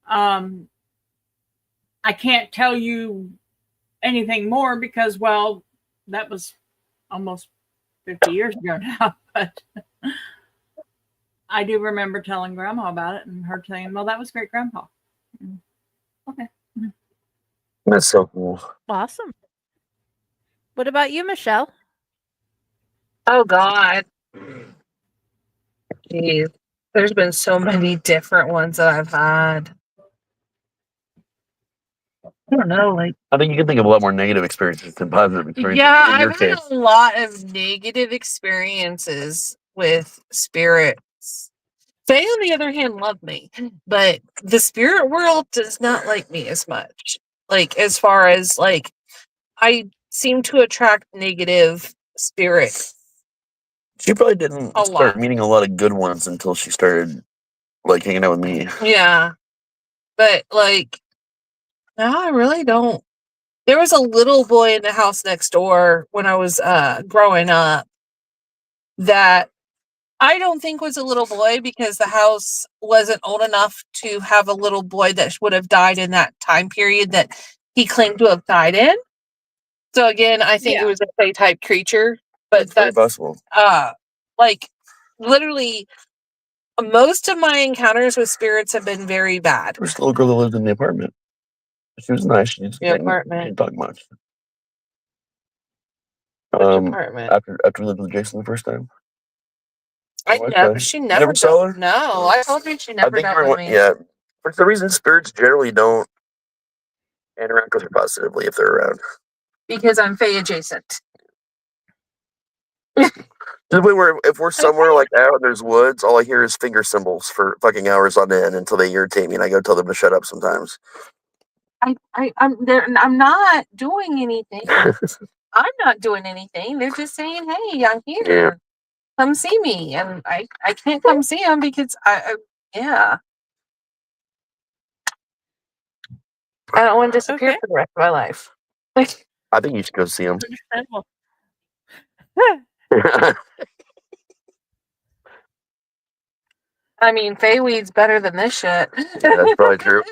I can't tell you anything more because, well, that was almost 50 years ago now, but I do remember telling Grandma about it and her saying, well, that was great grandpa. Okay. That's so cool. Awesome. What about you, Michelle? Oh God. Jeez. There's been so many different ones that I've had. I don't know, like I think you can think of a lot more negative experiences than positive experiences. yeah, in your I've had case. a lot of negative experiences with spirits. They, on the other hand, love me, but the spirit world does not like me as much. Like, as far as like, I seem to attract negative spirits. She probably didn't A start lot. meeting a lot of good ones until she started like hanging out with me. Yeah, but like, no, I really don't. There was a little boy in the house next door when I was growing up that I don't think was a little boy because the house wasn't old enough to have a little boy that would have died in that time period that he claimed to have died in. So again, I think it was a Fae type creature, but It's very possible. like literally most of my encounters with spirits have been very bad. There's a little girl that lived in the apartment. She was nice. She just apartment. didn't talk much. Which apartment? After we lived with Jason the first time. She You never never saw her? No, I told you she never dealt with me. Yeah. For some reason, spirits generally don't interact with her positively if they're around. Because I'm Fae adjacent. To the point where if we're somewhere like out and there's woods, all I hear is finger symbols for fucking hours on end until they irritate me, and I go tell them to shut up sometimes. I'm there. I'm not doing anything. I'm not doing anything. They're just saying, "Hey, I'm here. Yeah. Come see me," and I can't come see them because I don't want to disappear Okay. for the rest of my life. I think you should go see them. Understandable. I mean, Feyweed's better than this shit. Yeah, that's probably true.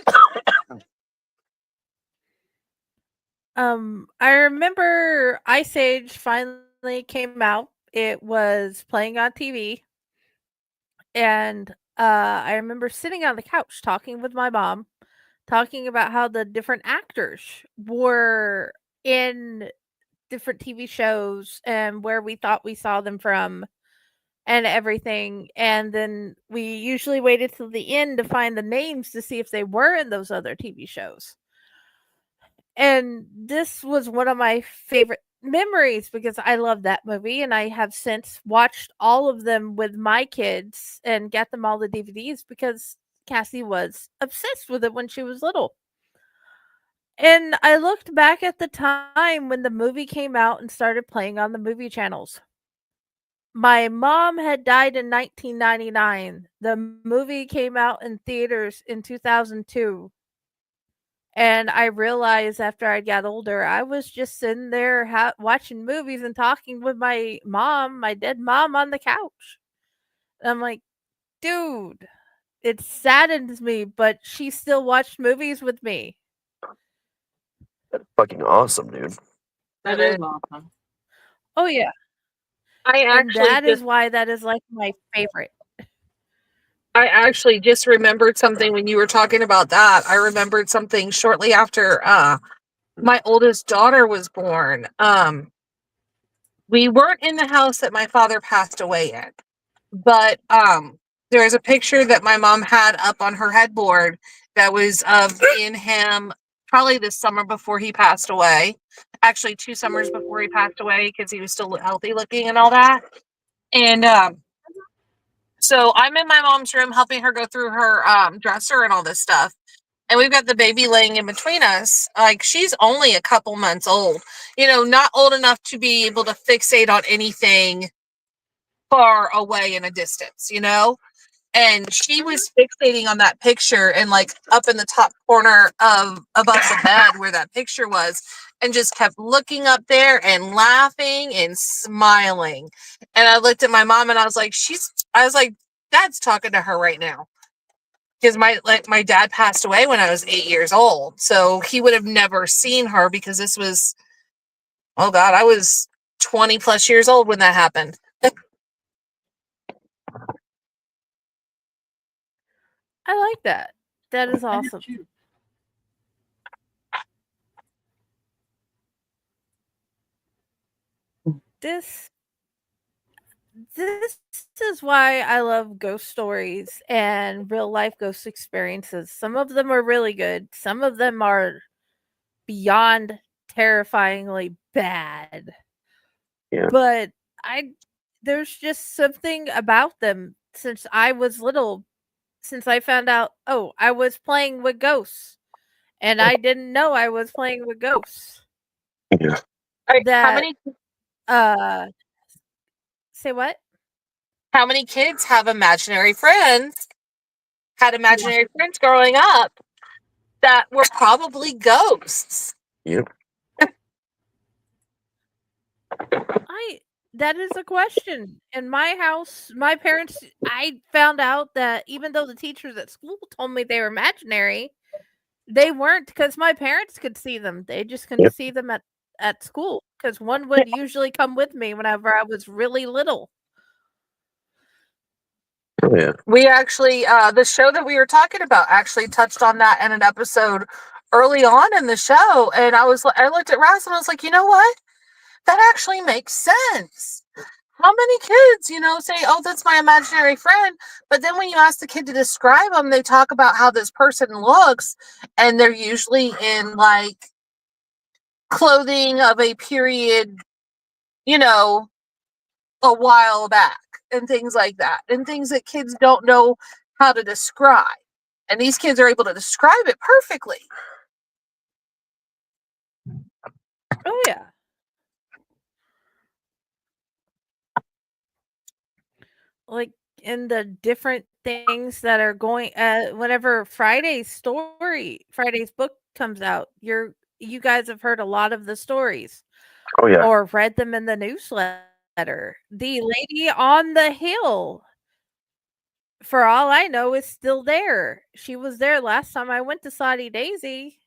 I remember Ice Age finally it came out, it was playing on TV, and I remember sitting on the couch talking with my mom, talking about how the different actors were in different TV shows and where we thought we saw them from and everything. And then we usually waited till the end to find the names to see if they were in those other TV shows. And this was one of my favorite memories because I love that movie and I have since watched all of them with my kids and got them all the DVDs because Cassie was obsessed with it when she was little. And I looked back at the time when the movie came out and started playing on the movie channels. My mom had died in 1999. The movie came out in theaters in 2002. And I realized after I got older, I was just sitting there watching movies and talking with my mom, my dead mom, on the couch. And I'm like, dude, it saddens me, but she still watched movies with me. That's fucking awesome, dude. That is awesome. Oh, yeah. I And actually that is why that is like my favorite. just remembered something when you were talking about that. I remembered something shortly after my oldest daughter was born. We weren't in the house that my father passed away in, but there's a picture that my mom had up on her headboard that was of me and him probably this summer before he passed away. Actually, 2 summers before he passed away because he was still healthy looking and all that. And so I'm in my mom's room helping her go through her dresser and all this stuff. And we've got the baby laying in between us. Like, she's only a couple months old, not old enough to be able to fixate on anything far away in a distance, And she was fixating on that picture and like up in the top corner of above the bed where that picture was, and just kept looking up there and laughing and smiling. And I looked at my mom and I was like, Dad's talking to her right now. Because my dad passed away when I was 8 years old. So he would have never seen her because this was, oh God, I was 20 plus years old when that happened. I like that. That is I do awesome. too. This this is why I love ghost stories and real life ghost experiences. Some of them are really good. Some of them are beyond terrifyingly bad. Yeah. But I there's just something about them since I was little, since I found out, oh, I was playing with ghosts and I didn't know I was playing with ghosts. Yeah. How That many say what? how many kids have imaginary friends? Had imaginary friends growing up that were probably ghosts. Yep. I that is a question. In my house, my parents I found out that even though the teachers at school told me they were imaginary, they weren't because my parents could see them. They just couldn't Yep. see them at school because one would usually come with me whenever I was really little. Oh yeah. We actually, the show that we were talking about actually touched on that in an episode early on in the show. And I looked at Raz and I was like, you know what? That actually makes sense. How many kids, say, oh, that's my imaginary friend. But then when you ask the kid to describe them, they talk about how this person looks, and they're usually in like clothing of a period, you know, a while back and things like that, and things that kids don't know how to describe. And these kids are able to describe it perfectly. Oh yeah. Like in the different things that are going whenever Friday's book comes out, you guys have heard a lot of the stories Oh yeah. or read them in the newsletter. The lady on the hill, for all I know, is still there. She was there last time I went to Saudi Daisy,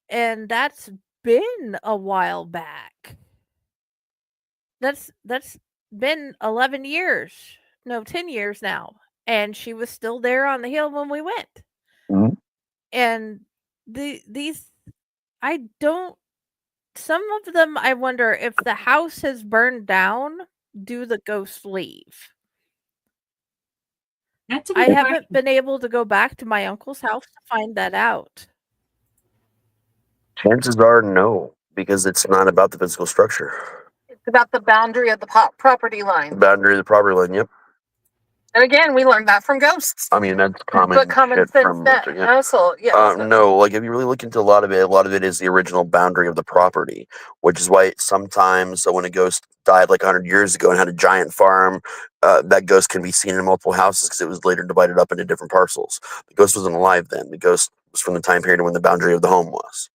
and that's been a while back. That's been 11 years. No, 10 years now. And she was still there on the hill when we went. Mhm. And these I don't some of them I wonder if the house has burned down, do the ghosts leave? That's a I good haven't question. been able to go back to my uncle's house to find that out. Chances are no, because it's not about the physical structure. It's about the boundary of the property line. Boundary of the property line, yep. And again, we learned that from ghosts. I mean, that's common But common shit sense from that yeah. also, yes. No, like if you really look into a lot of it is the original boundary of the property, which is why sometimes when a ghost died like 100 years ago and had a giant farm, that ghost can be seen in multiple houses because it was later divided up into different parcels. The ghost wasn't alive then. The ghost was from the time period when the boundary of the home was.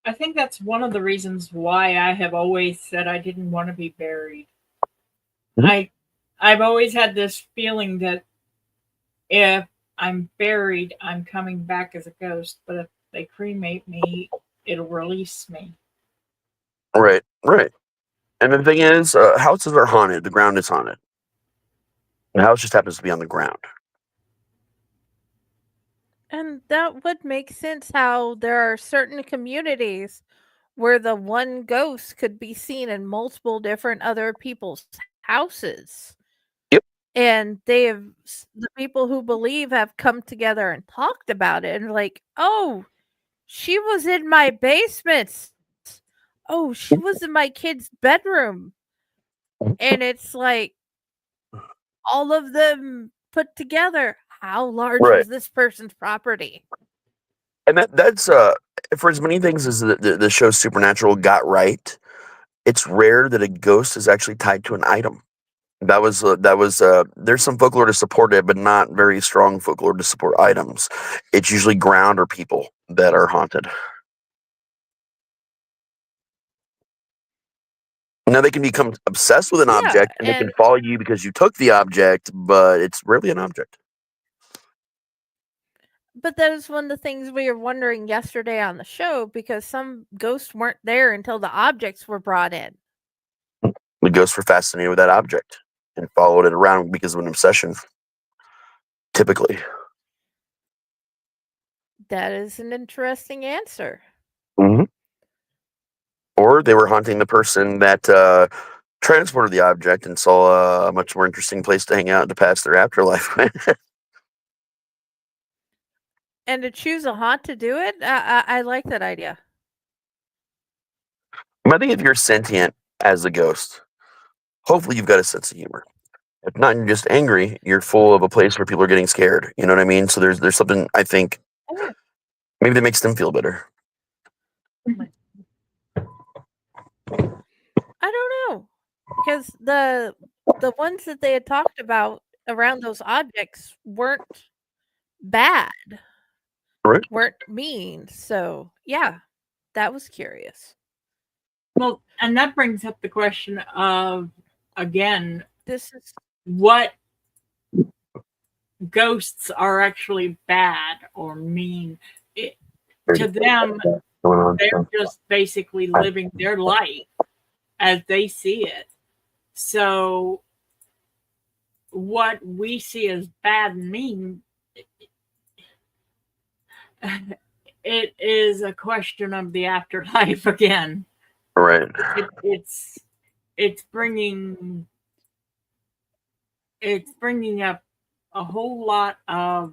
I think that's one of the reasons why I have always said I didn't want to be buried. Mhm. I've always had this feeling that if I'm buried, I'm coming back as a ghost, but if they cremate me, it'll release me. Right, right. And the thing is, houses are haunted. The ground is haunted. The house just happens to be on the ground. And that would make sense how there are certain communities where the one ghost could be seen in multiple different other people's houses. Yep. And the people who believe have come together and talked about it and like, oh, she was in my basement. Oh, she was in my kid's bedroom. And it's like all of them put together. How large Right. was this person's property? And that's for as many things as the show Supernatural got right, it's rare that a ghost is actually tied to an item. There's some folklore to support it, but not very strong folklore to support items. It's usually ground or people that are haunted. Now they can become obsessed with an Yeah, object and they can and follow you because you took the object, but it's rarely an object. but that is one of the things we were wondering yesterday on the show because some ghosts weren't there until the objects were brought in. The ghosts were fascinated with that object and followed it around because of an obsession. Typically. That is an interesting answer. Hmm. Or they were haunting the person that transported the object and saw a much more interesting place to hang out to pass their afterlife. And to choose a haunt to do it, I like that idea. I think if you're sentient as a ghost, hopefully you've got a sense of humor. If not, you're just angry. You're full of a place where people are getting scared. You know what I mean? So there's something I think Oh, maybe that makes them feel better. I don't know because the ones that they had talked about around those objects weren't bad, Right? weren't mean. So yeah, that was curious. Well, and that brings up the question of, again, This is what ghosts are actually bad or mean. To them, they're just basically living their life as they see it. So, what we see as bad and mean, it is a question of the afterlife again. Right. It's bringing up a whole lot of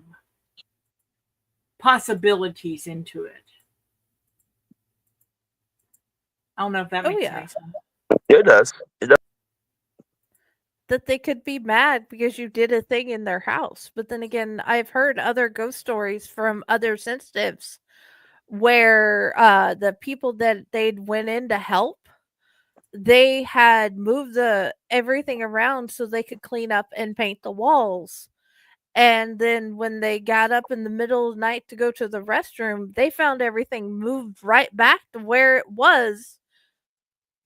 possibilities into it. I don't know if that oh makes yeah, any sense. It does. It does. that they could be mad because you did a thing in their house. But then again, I've heard other ghost stories from other sensitives where the people that they'd went in to help, they had moved the everything around so they could clean up and paint the walls. And then when they got up in the middle of the night to go to the restroom, they found everything moved right back to where it was,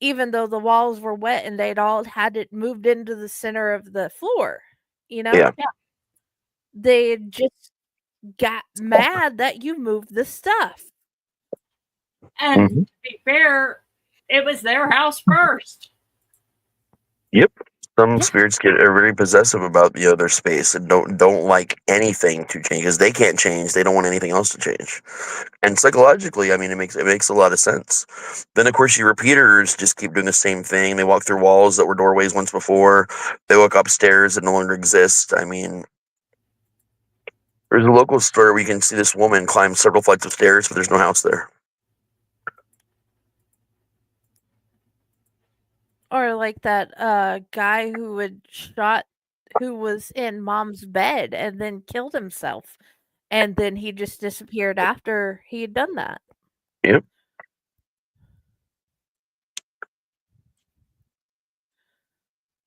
even though the walls were wet and they'd all had it moved into the center of the floor. You know, Yeah. they had just got mad that you moved the stuff. And Mhm. to be fair, It was their house first. Yep. Some Yeah. spirits get very possessive about their space and don't like anything to change because they can't change. They don't want anything else to change. And psychologically, I mean, it makes a lot of sense. Then of course your repeaters just keep doing the same thing. They walk through walls that were doorways once before. They walk upstairs that no longer exist. I mean, there's a local story where you can see this woman climb several flights of stairs, but there's no house there. Or like that guy who was in mom's bed and then killed himself. And then he just disappeared after he had done that. Yep.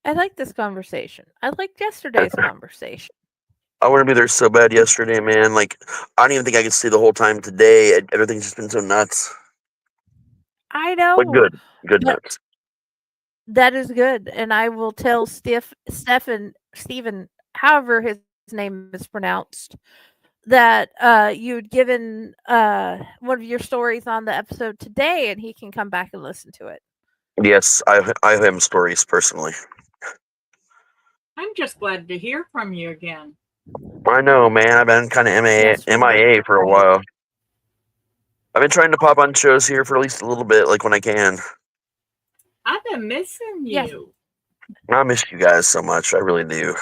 I like this conversation. I liked yesterday's conversation. I want to be there so bad yesterday, man. Like, I don't even think I could stay the whole time today. Everything's just been so nuts. I But know, good but nuts. that is good, and I will tell Stephen, however his name is pronounced, that you'd given one of your stories on the episode today, and he can come back and listen to it. Yes, I have stories personally. I'm just glad to hear from you again. I know, man. I've been kind of Yes, we did. MIA for a while. I've been trying to pop on shows here for at least a little bit, like when I can. I've been missing Yes. you. I miss you guys so much. I really do.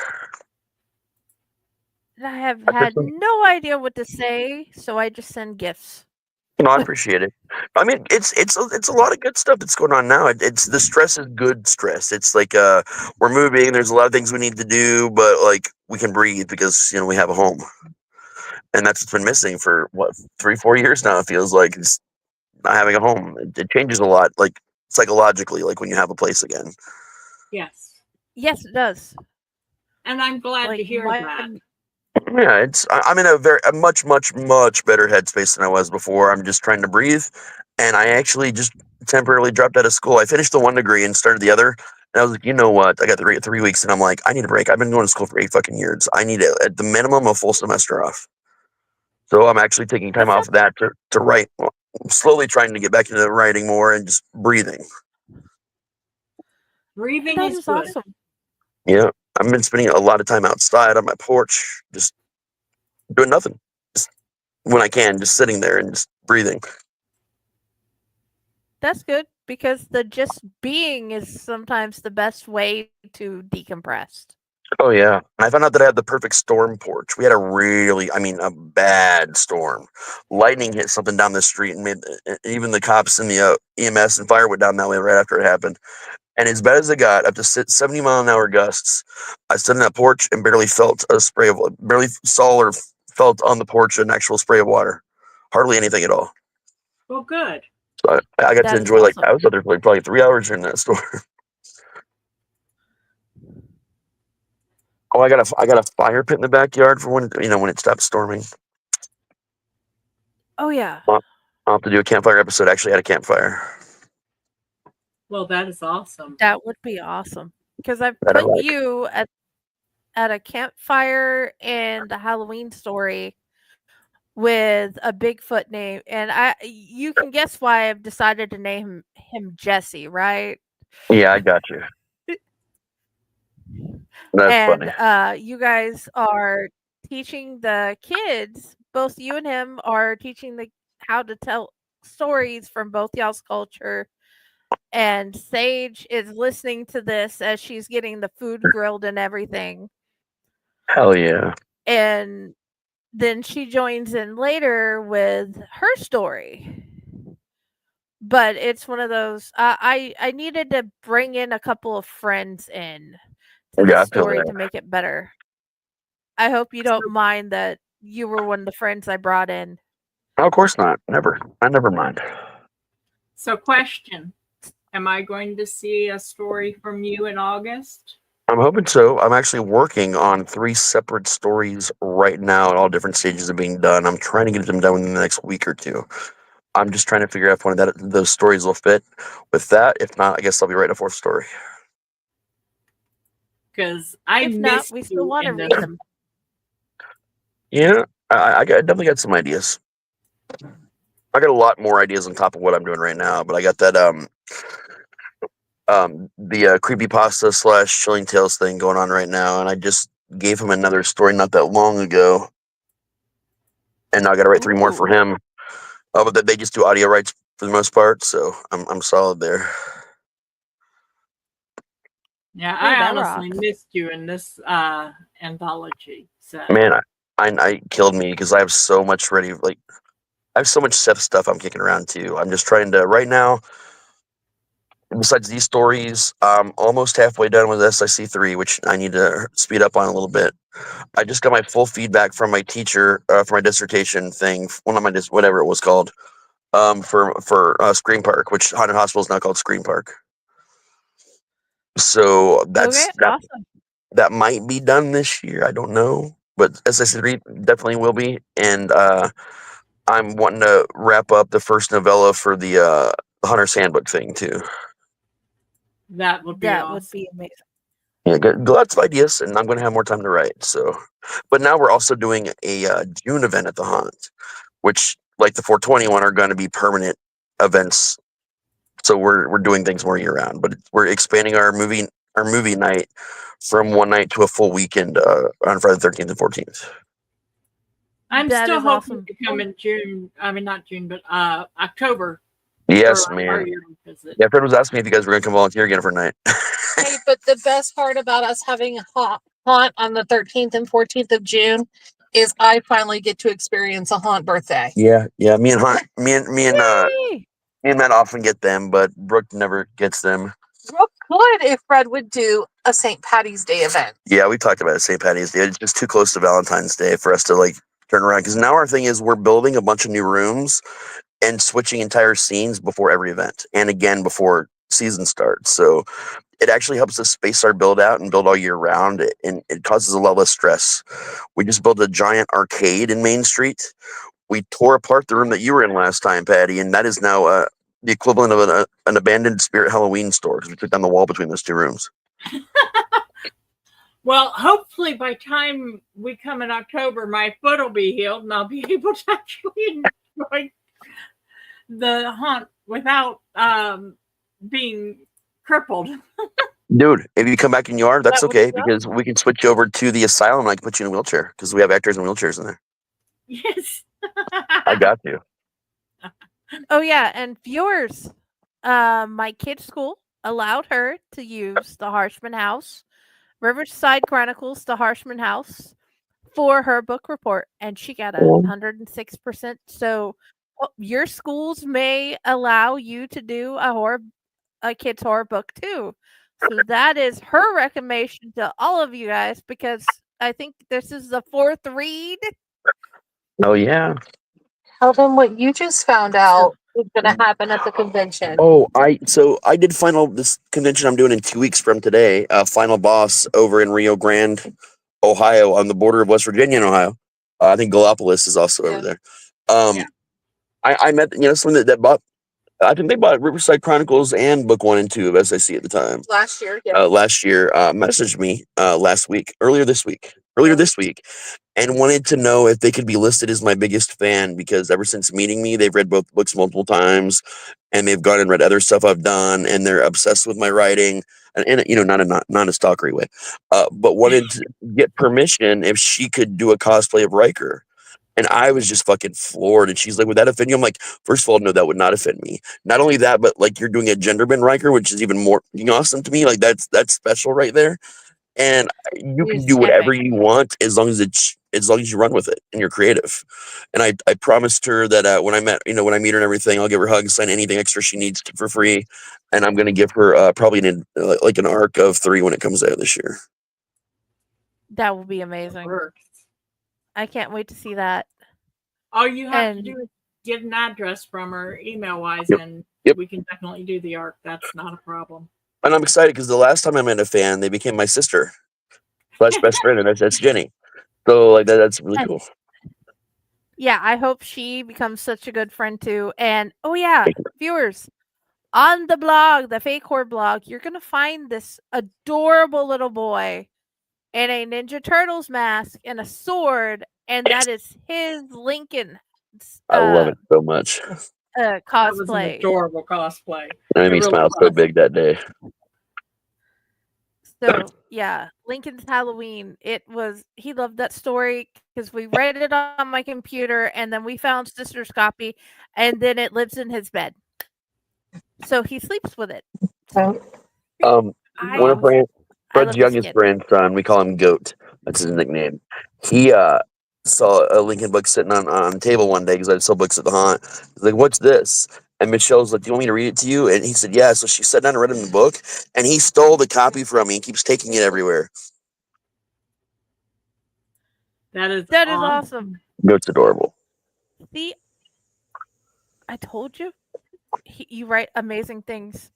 And I have had no idea what to say, so I just send gifts. No, I appreciate it. I mean, it's a lot of good stuff that's going on now. It's the stress is good stress. It's like we're moving. There's a lot of things we need to do, but like we can breathe because we have a home, and that's what's been missing for what 3-4 years now. It feels like it's not having a home. It changes a lot, like psychologically, like when you have a place again. Yes. Yes, it does. And I'm glad to Like hear that. Yeah, I'm in a much better headspace than I was before. I'm just trying to breathe, and I actually just temporarily dropped out of school. I finished the one degree and started the other, and I was like, you know what? I got 3 weeks, and I'm like, I need a break. I've been going to school for 8 fucking years. I need at the minimum a full semester off. So I'm actually taking time That's off of that to write. Well, I'm slowly trying to get back into writing more and just breathing. Breathing that is is good. awesome. Yeah, I've been spending a lot of time outside on my porch, just doing nothing. Just when I can, just sitting there and just breathing. That's good because the just being is sometimes the best way to decompress. Oh yeah, I found out that I had the perfect storm porch. We had a bad storm. Lightning hit something down the street and made even the cops and the EMS and fire went down that way right after it happened. And as bad as it got, up to 70-mile-an-hour gusts, I stood on that porch and barely saw or felt on the porch an actual spray of water. Hardly anything at all. Well, good. So I got to That is enjoy awesome. I was out there for like probably 3 hours during that storm. Oh, I got a fire pit in the backyard for when it stops storming. Oh yeah. I'll have to do a campfire episode. Actually, at a campfire. Well, that is awesome. That would be awesome because I've That I put like. you at a campfire and a Halloween story with a Bigfoot name, and you can guess why I've decided to name him Jesse, right? Yeah, I got you. That's And funny. you guys are teaching the kids, both you and him are teaching the how to tell stories from both y'all's culture. And Sage is listening to this as she's getting the food grilled and everything. Hell yeah. And then she joins in later with her story. But it's one of those I needed to bring in a couple of friends in to Yeah, this I feel story that. to make it better. I hope you don't mind that you were one of the friends I brought in. No, of course not. Never. I never mind. So, question. Am I going to see a story from you in August? I'm hoping so. I'm actually working on 3 separate stories right now at all different stages of being done. I'm trying to get them done in the next week or two. I'm just trying to figure out if one of those stories will fit with that. If not, I guess I'll be writing a 4th story. Because I If not, missed we still you want to in read this. them. Yeah, I definitely got some ideas. I got a lot more ideas on top of what I'm doing right now, but I got that the creepypasta / Chilling Tales thing going on right now, and I just gave him another story not that long ago, and now I got to write 3 more for Ooh. him. But they just do audio rights for the most part, so I'm solid there. Yeah, Hey, I that honestly rocks. missed you in this anthology. So Man, I killed me because I have so much ready. Like I have so much stuff I'm kicking around too. I'm just trying to right now. Besides these stories, I'm almost halfway done with SIC3, which I need to speed up on a little bit. I just got my full feedback from my teacher for my dissertation thing, one of my whatever it was called, for Scream Park, which Haunted Hospital is now called Scream Park. So Okay, awesome. that might be done this year. I don't know, but SIC3 definitely will be, and I'm wanting to wrap up the first novella for the Hunter's Handbook thing too. that would be That would awesome. be amazing. Yeah, got lots of ideas, and I'm going to have more time to write. So, but now we're also doing a June event at the Haunt, which, like the 421, are going to be permanent events. So we're doing things more year round, but we're expanding our movie night from one night to a full weekend on Friday the 13th and 14th. I'm That still is hoping awesome. to come in June. I mean, not June, but October Yes, for our man. yearly visit. Yeah, Fred was asking me if you guys were going to come volunteer again for a night. Hey, but the best part about us having a haunt on the 13th and 14th of June is I finally get to experience a haunt birthday. Yeah, me and Hunt, Yay! me and Matt often get them, but Brooke never gets them. Brooke could if Fred would do a St. Patty's Day event. Yeah, we talked about it, St. Patty's Day. It's just too close to Valentine's Day for us to like turn around. Because now our thing is we're building a bunch of new rooms and switching entire scenes before every event, and again before season starts. So it actually helps us space our build out and build all year round, and it causes a lot less stress. We just built a giant arcade in Main Street. We tore apart the room that you were in last time, Patty, and that is now the equivalent of an abandoned Spirit Halloween store because we took down the wall between those 2 rooms. Well, hopefully by time we come in October, my foot will be healed and I'll be able to actually enjoy the haunt without being crippled. Dude, if you come back and you are, that's That would okay be because we can switch you over to the asylum and I can put you in a wheelchair because we have actors in wheelchairs in there. Yes. I got you. Oh yeah, and viewers, my kid's school allowed her to use the Harshman House, Riverside Chronicles, the Harshman House, for her book report, and she got a 106%. So your schools may allow you to do a kid's horror book too. So that is her recommendation to all of you guys because I think this is the 4th read. Oh yeah. Tell them what you just found out is going to happen at the convention. Oh, I did final this convention I'm doing in 2 weeks from today. Final boss over in Rio Grande, Ohio, on the border of West Virginia and Ohio. I think Gallipolis is also over there. Yeah. I met someone that bought. I think they bought Riverside Chronicles and book 1 and 2 of SIC at the time. Last year, Last year, messaged me earlier this week, and wanted to know if they could be listed as my biggest fan because ever since meeting me, they've read both books multiple times, and they've gone and read other stuff I've done, and they're obsessed with my writing, and not a stalkery way, but wanted to get permission if she could do a cosplay of Riker. And I was just fucking floored. And she's like, would that offend you? I'm like, first of all, no, that would not offend me. Not only that, but like you're doing a gender bend Riker, which is even more awesome to me. Like that's special right there. And you can do whatever you want as long as you run with it and you're creative. And I promised her that when I meet her and everything, I'll give her hugs, sign anything extra she needs for free. And I'm going to give her probably an arc of 3 when it comes out this year. That will be amazing. I can't wait to see that. All you have to do is get an address from her email wise, and we can definitely do the arc. That's not a problem. And I'm excited because the last time I met a fan, they became my sister / best friend, and that's Jenny. So like that's really cool. Yeah, I hope she becomes such a good friend too. And oh yeah, viewers, on the blog, the Fake Horror blog, you're gonna find this adorable little boy in a Ninja Turtles mask and a sword, and that is his Lincoln. I love it so much. That was an cosplay. adorable cosplay. That made It me really smile so was. big that day. So yeah, Lincoln's Halloween. He loved that story because we read it on my computer and then we found sister's copy and then it lives in his bed. So he sleeps with it. Um, one of I Fred's I love this youngest kid. grandson, we call him Goat. That's his nickname. He saw a Lincoln book sitting on the table one day because I sell books at the haunt. He's like, "What's this?" And Michelle's like, "Do you want me to read it to you?" And he said, "Yeah." So she sat down and read him the book, and he stole the copy from me and keeps taking it everywhere. That is That is awesome. Goat's adorable. See, I told you. You write amazing things.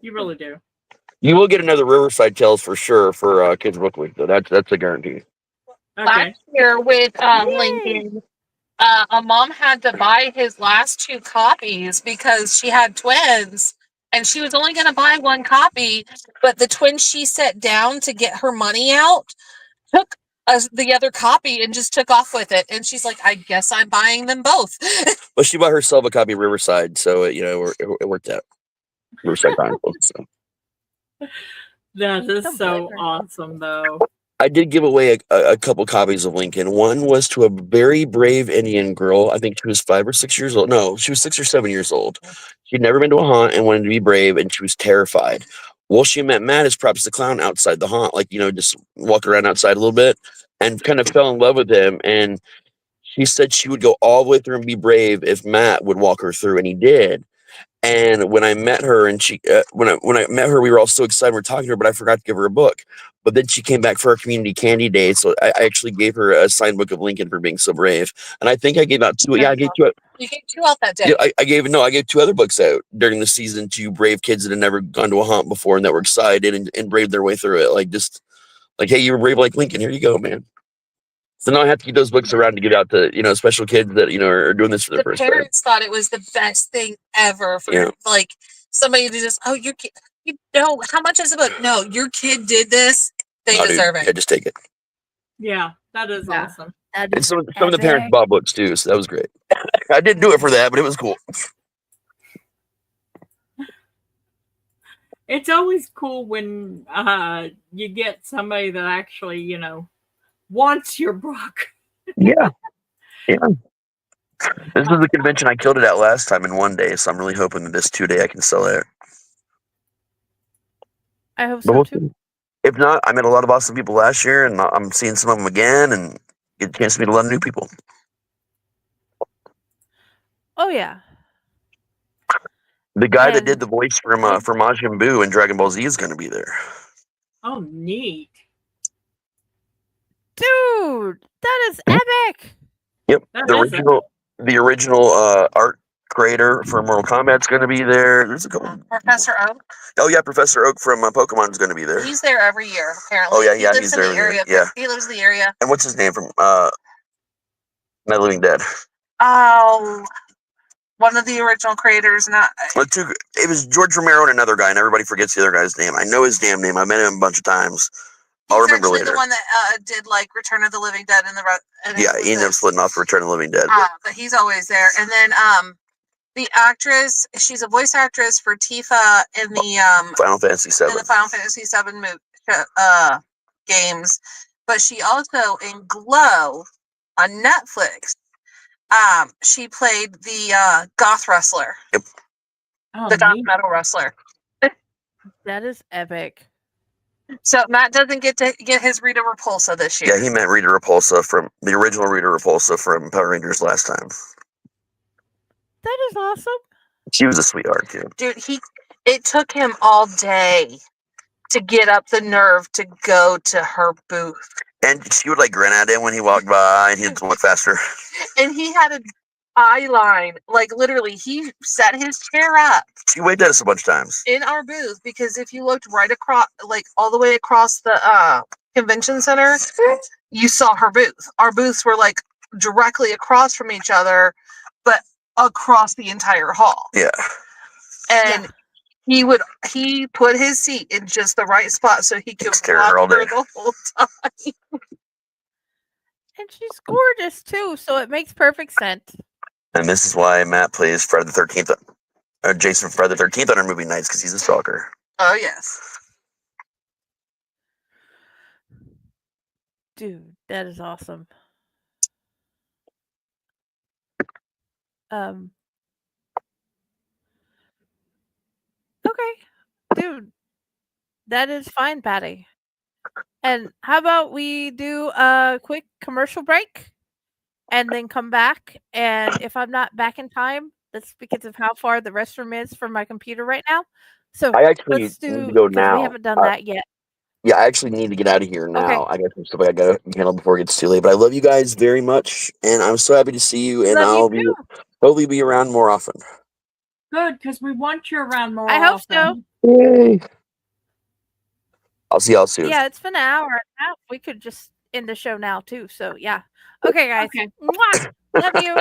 You really do. You will get another Riverside Tales for sure for Kids Book Week, though. That's a guarantee. Okay. Last year with Yay! Lincoln, a mom had to buy his last 2 copies because she had twins and she was only going to buy 1 copy. But the twins she set down to get her money out took the other copy and just took off with it. And she's like, I guess I'm buying them both. Well, she bought herself a copy of Riverside, so it worked out. Riverside Chronicles. So. That is Don't so blame her. awesome, though. I did give away a couple copies of Lincoln. One was to a very brave Indian girl. I think she was 5 or 6 years old. No, she was 6 or 7 years old. She'd never been to a haunt and wanted to be brave, and she was terrified. Well, she met Matt as Props the Clown outside the haunt, like, just walk around outside a little bit, and kind of fell in love with him. And she said she would go all the way through and be brave if Matt would walk her through, and he did. And when I met her, and when I met her, we were all so excited. We're talking to her, but I forgot to give her a book. But then she came back for our community candy day, so I actually gave her a signed book of Lincoln for being so brave. And I think I gave out 2. Yeah, I gave 2. You gave 2 out that day. Yeah, I gave 2 other books out during the season to brave kids that had never gone to a haunt before and that were excited and braved their way through it. Like, hey, you were brave like Lincoln. Here you go, man. So now I have to keep those books around to give out to special kids that are doing this for their The first time. parents thought it was the best thing ever for like somebody to just, oh, your kid, how much is the book? No, your kid did this. They deserve it. Yeah, just take it. Yeah, that is awesome. That And is some of the parents epic. bought books too, so that was great. I didn't do it for that, but it was cool. It's always cool when you get somebody that actually, wants your book. Yeah. This was the convention I killed it at last time in 1 day, so I'm really hoping that this 2-day I can sell it. I hope But so we'll too. see. If not, I met a lot of awesome people last year, and I'm seeing some of them again, and get a chance to meet a lot of new people. Oh yeah. The guy that did And the voice for Majin Buu in Dragon Ball Z is going to be there. Oh, neat. dude, that is epic. Yep, That the is original art creator for Mortal Kombat's going to be there. There's a couple. Professor Oak. Oh yeah, Professor Oak from Pokemon is going to be there. He's there every year, apparently. Oh yeah, he lives he's in there. the area. Yeah, He lives in the area. and what's his name from Night of the Living Dead? Oh, one of the original creators. It was George Romero and another guy, and everybody forgets the other guy's name. I know his damn name. I met him a bunch of times. I'll remember actually later. the one that did like Return of the Living Dead and He ended up splitting off for Return of the Living Dead. But he's always there. And then the actress, she's a voice actress for Tifa in the Final Fantasy VII. in the Final Fantasy VII games, but she also in Glow on Netflix. She played the goth wrestler. Yep. Oh, The goth neat. metal wrestler. That is epic. So Matt doesn't get to get his Rita Repulsa this year. Yeah, he meant Rita Repulsa from the original Rita Repulsa from Power Rangers last time. That is awesome. She was a sweetheart too. Dude, it took him all day to get up the nerve to go to her booth. And she would like grin at him when he walked by, and he'd look faster. And he had an eye line. Like literally, he set his chair up She waved at us a bunch of times. in our booth because if you looked right across, like all the way across the convention center, you saw her booth. Our booths were like directly across from each other, but across the entire hall. Yeah. And he put his seat in just the right spot so he could Stare at watch her all day. her the whole time. And she's gorgeous too, so it makes perfect sense. And this is why Matt plays Friday the 13th, or Jason Friday the 13th on our movie nights, because he's a stalker. Oh, yes. Dude, that is awesome. Okay. Dude, that is fine, Patty. And how about we do a quick commercial break and then come back? And if I'm not back in time, that's because of how far the restroom is from my computer right now. So I actually let's need to do, go because we now. haven't done that yet. Yeah, I actually need to get out of here now. Okay. I got some stuff I got to handle before it gets too late. But I love you guys very much, and I'm so happy to see you. And Love you I'll be too. hopefully be around more often. Good, because we want you around more I hope often. so. Yay! I'll see y'all soon. Yeah, it's been an hour and a half. We could just end the show now too. So yeah. Okay, guys. Okay. Mwah! Love you.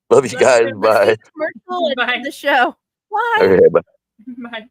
Love you guys. you. Let's do Bye. the commercial and Bye. end the show. Bye. Okay, bye. Bye.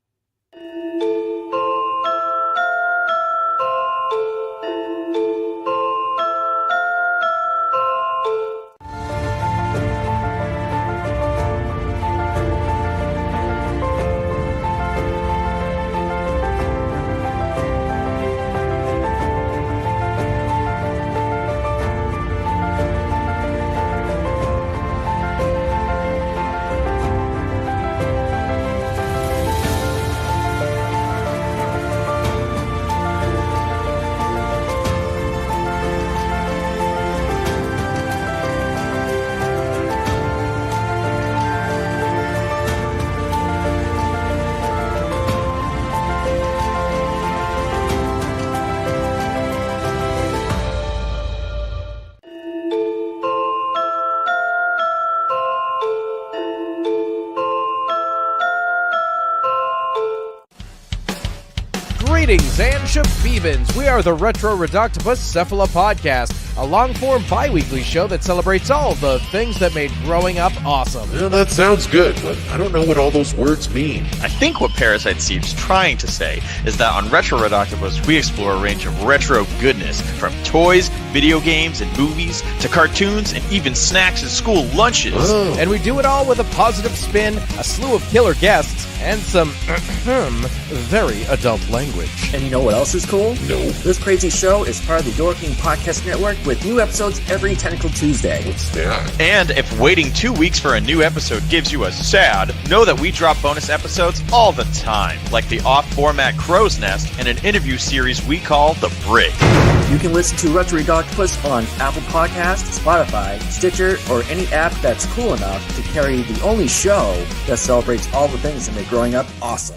Greetings and shabebans. We are the Retro Reductibus Cephala Podcast, a long-form bi-weekly show that celebrates all the things that made growing up awesome. Well, that sounds good, but I don't know what all those words mean. I think what Parasite Steve's trying to say is that on Retro Redoctopus, we explore a range of retro goodness, from toys, video games, and movies, to cartoons, and even snacks and school lunches. Oh. And we do it all with a positive spin, a slew of killer guests, and some very adult language. And you know what else is cool? No. This crazy show is part of the Your King Podcast Network with new episodes every Tentacle Tuesday. What's that? And if waiting 2 weeks for a new episode gives you a sad, know that we drop bonus episodes all the time, like the off-format Crow's Nest and an interview series we call The Brick. You can listen to Retro Octopus on Apple Podcasts, Spotify, Stitcher, or any app that's cool enough to carry the only show that celebrates all the things that make growing up awesome.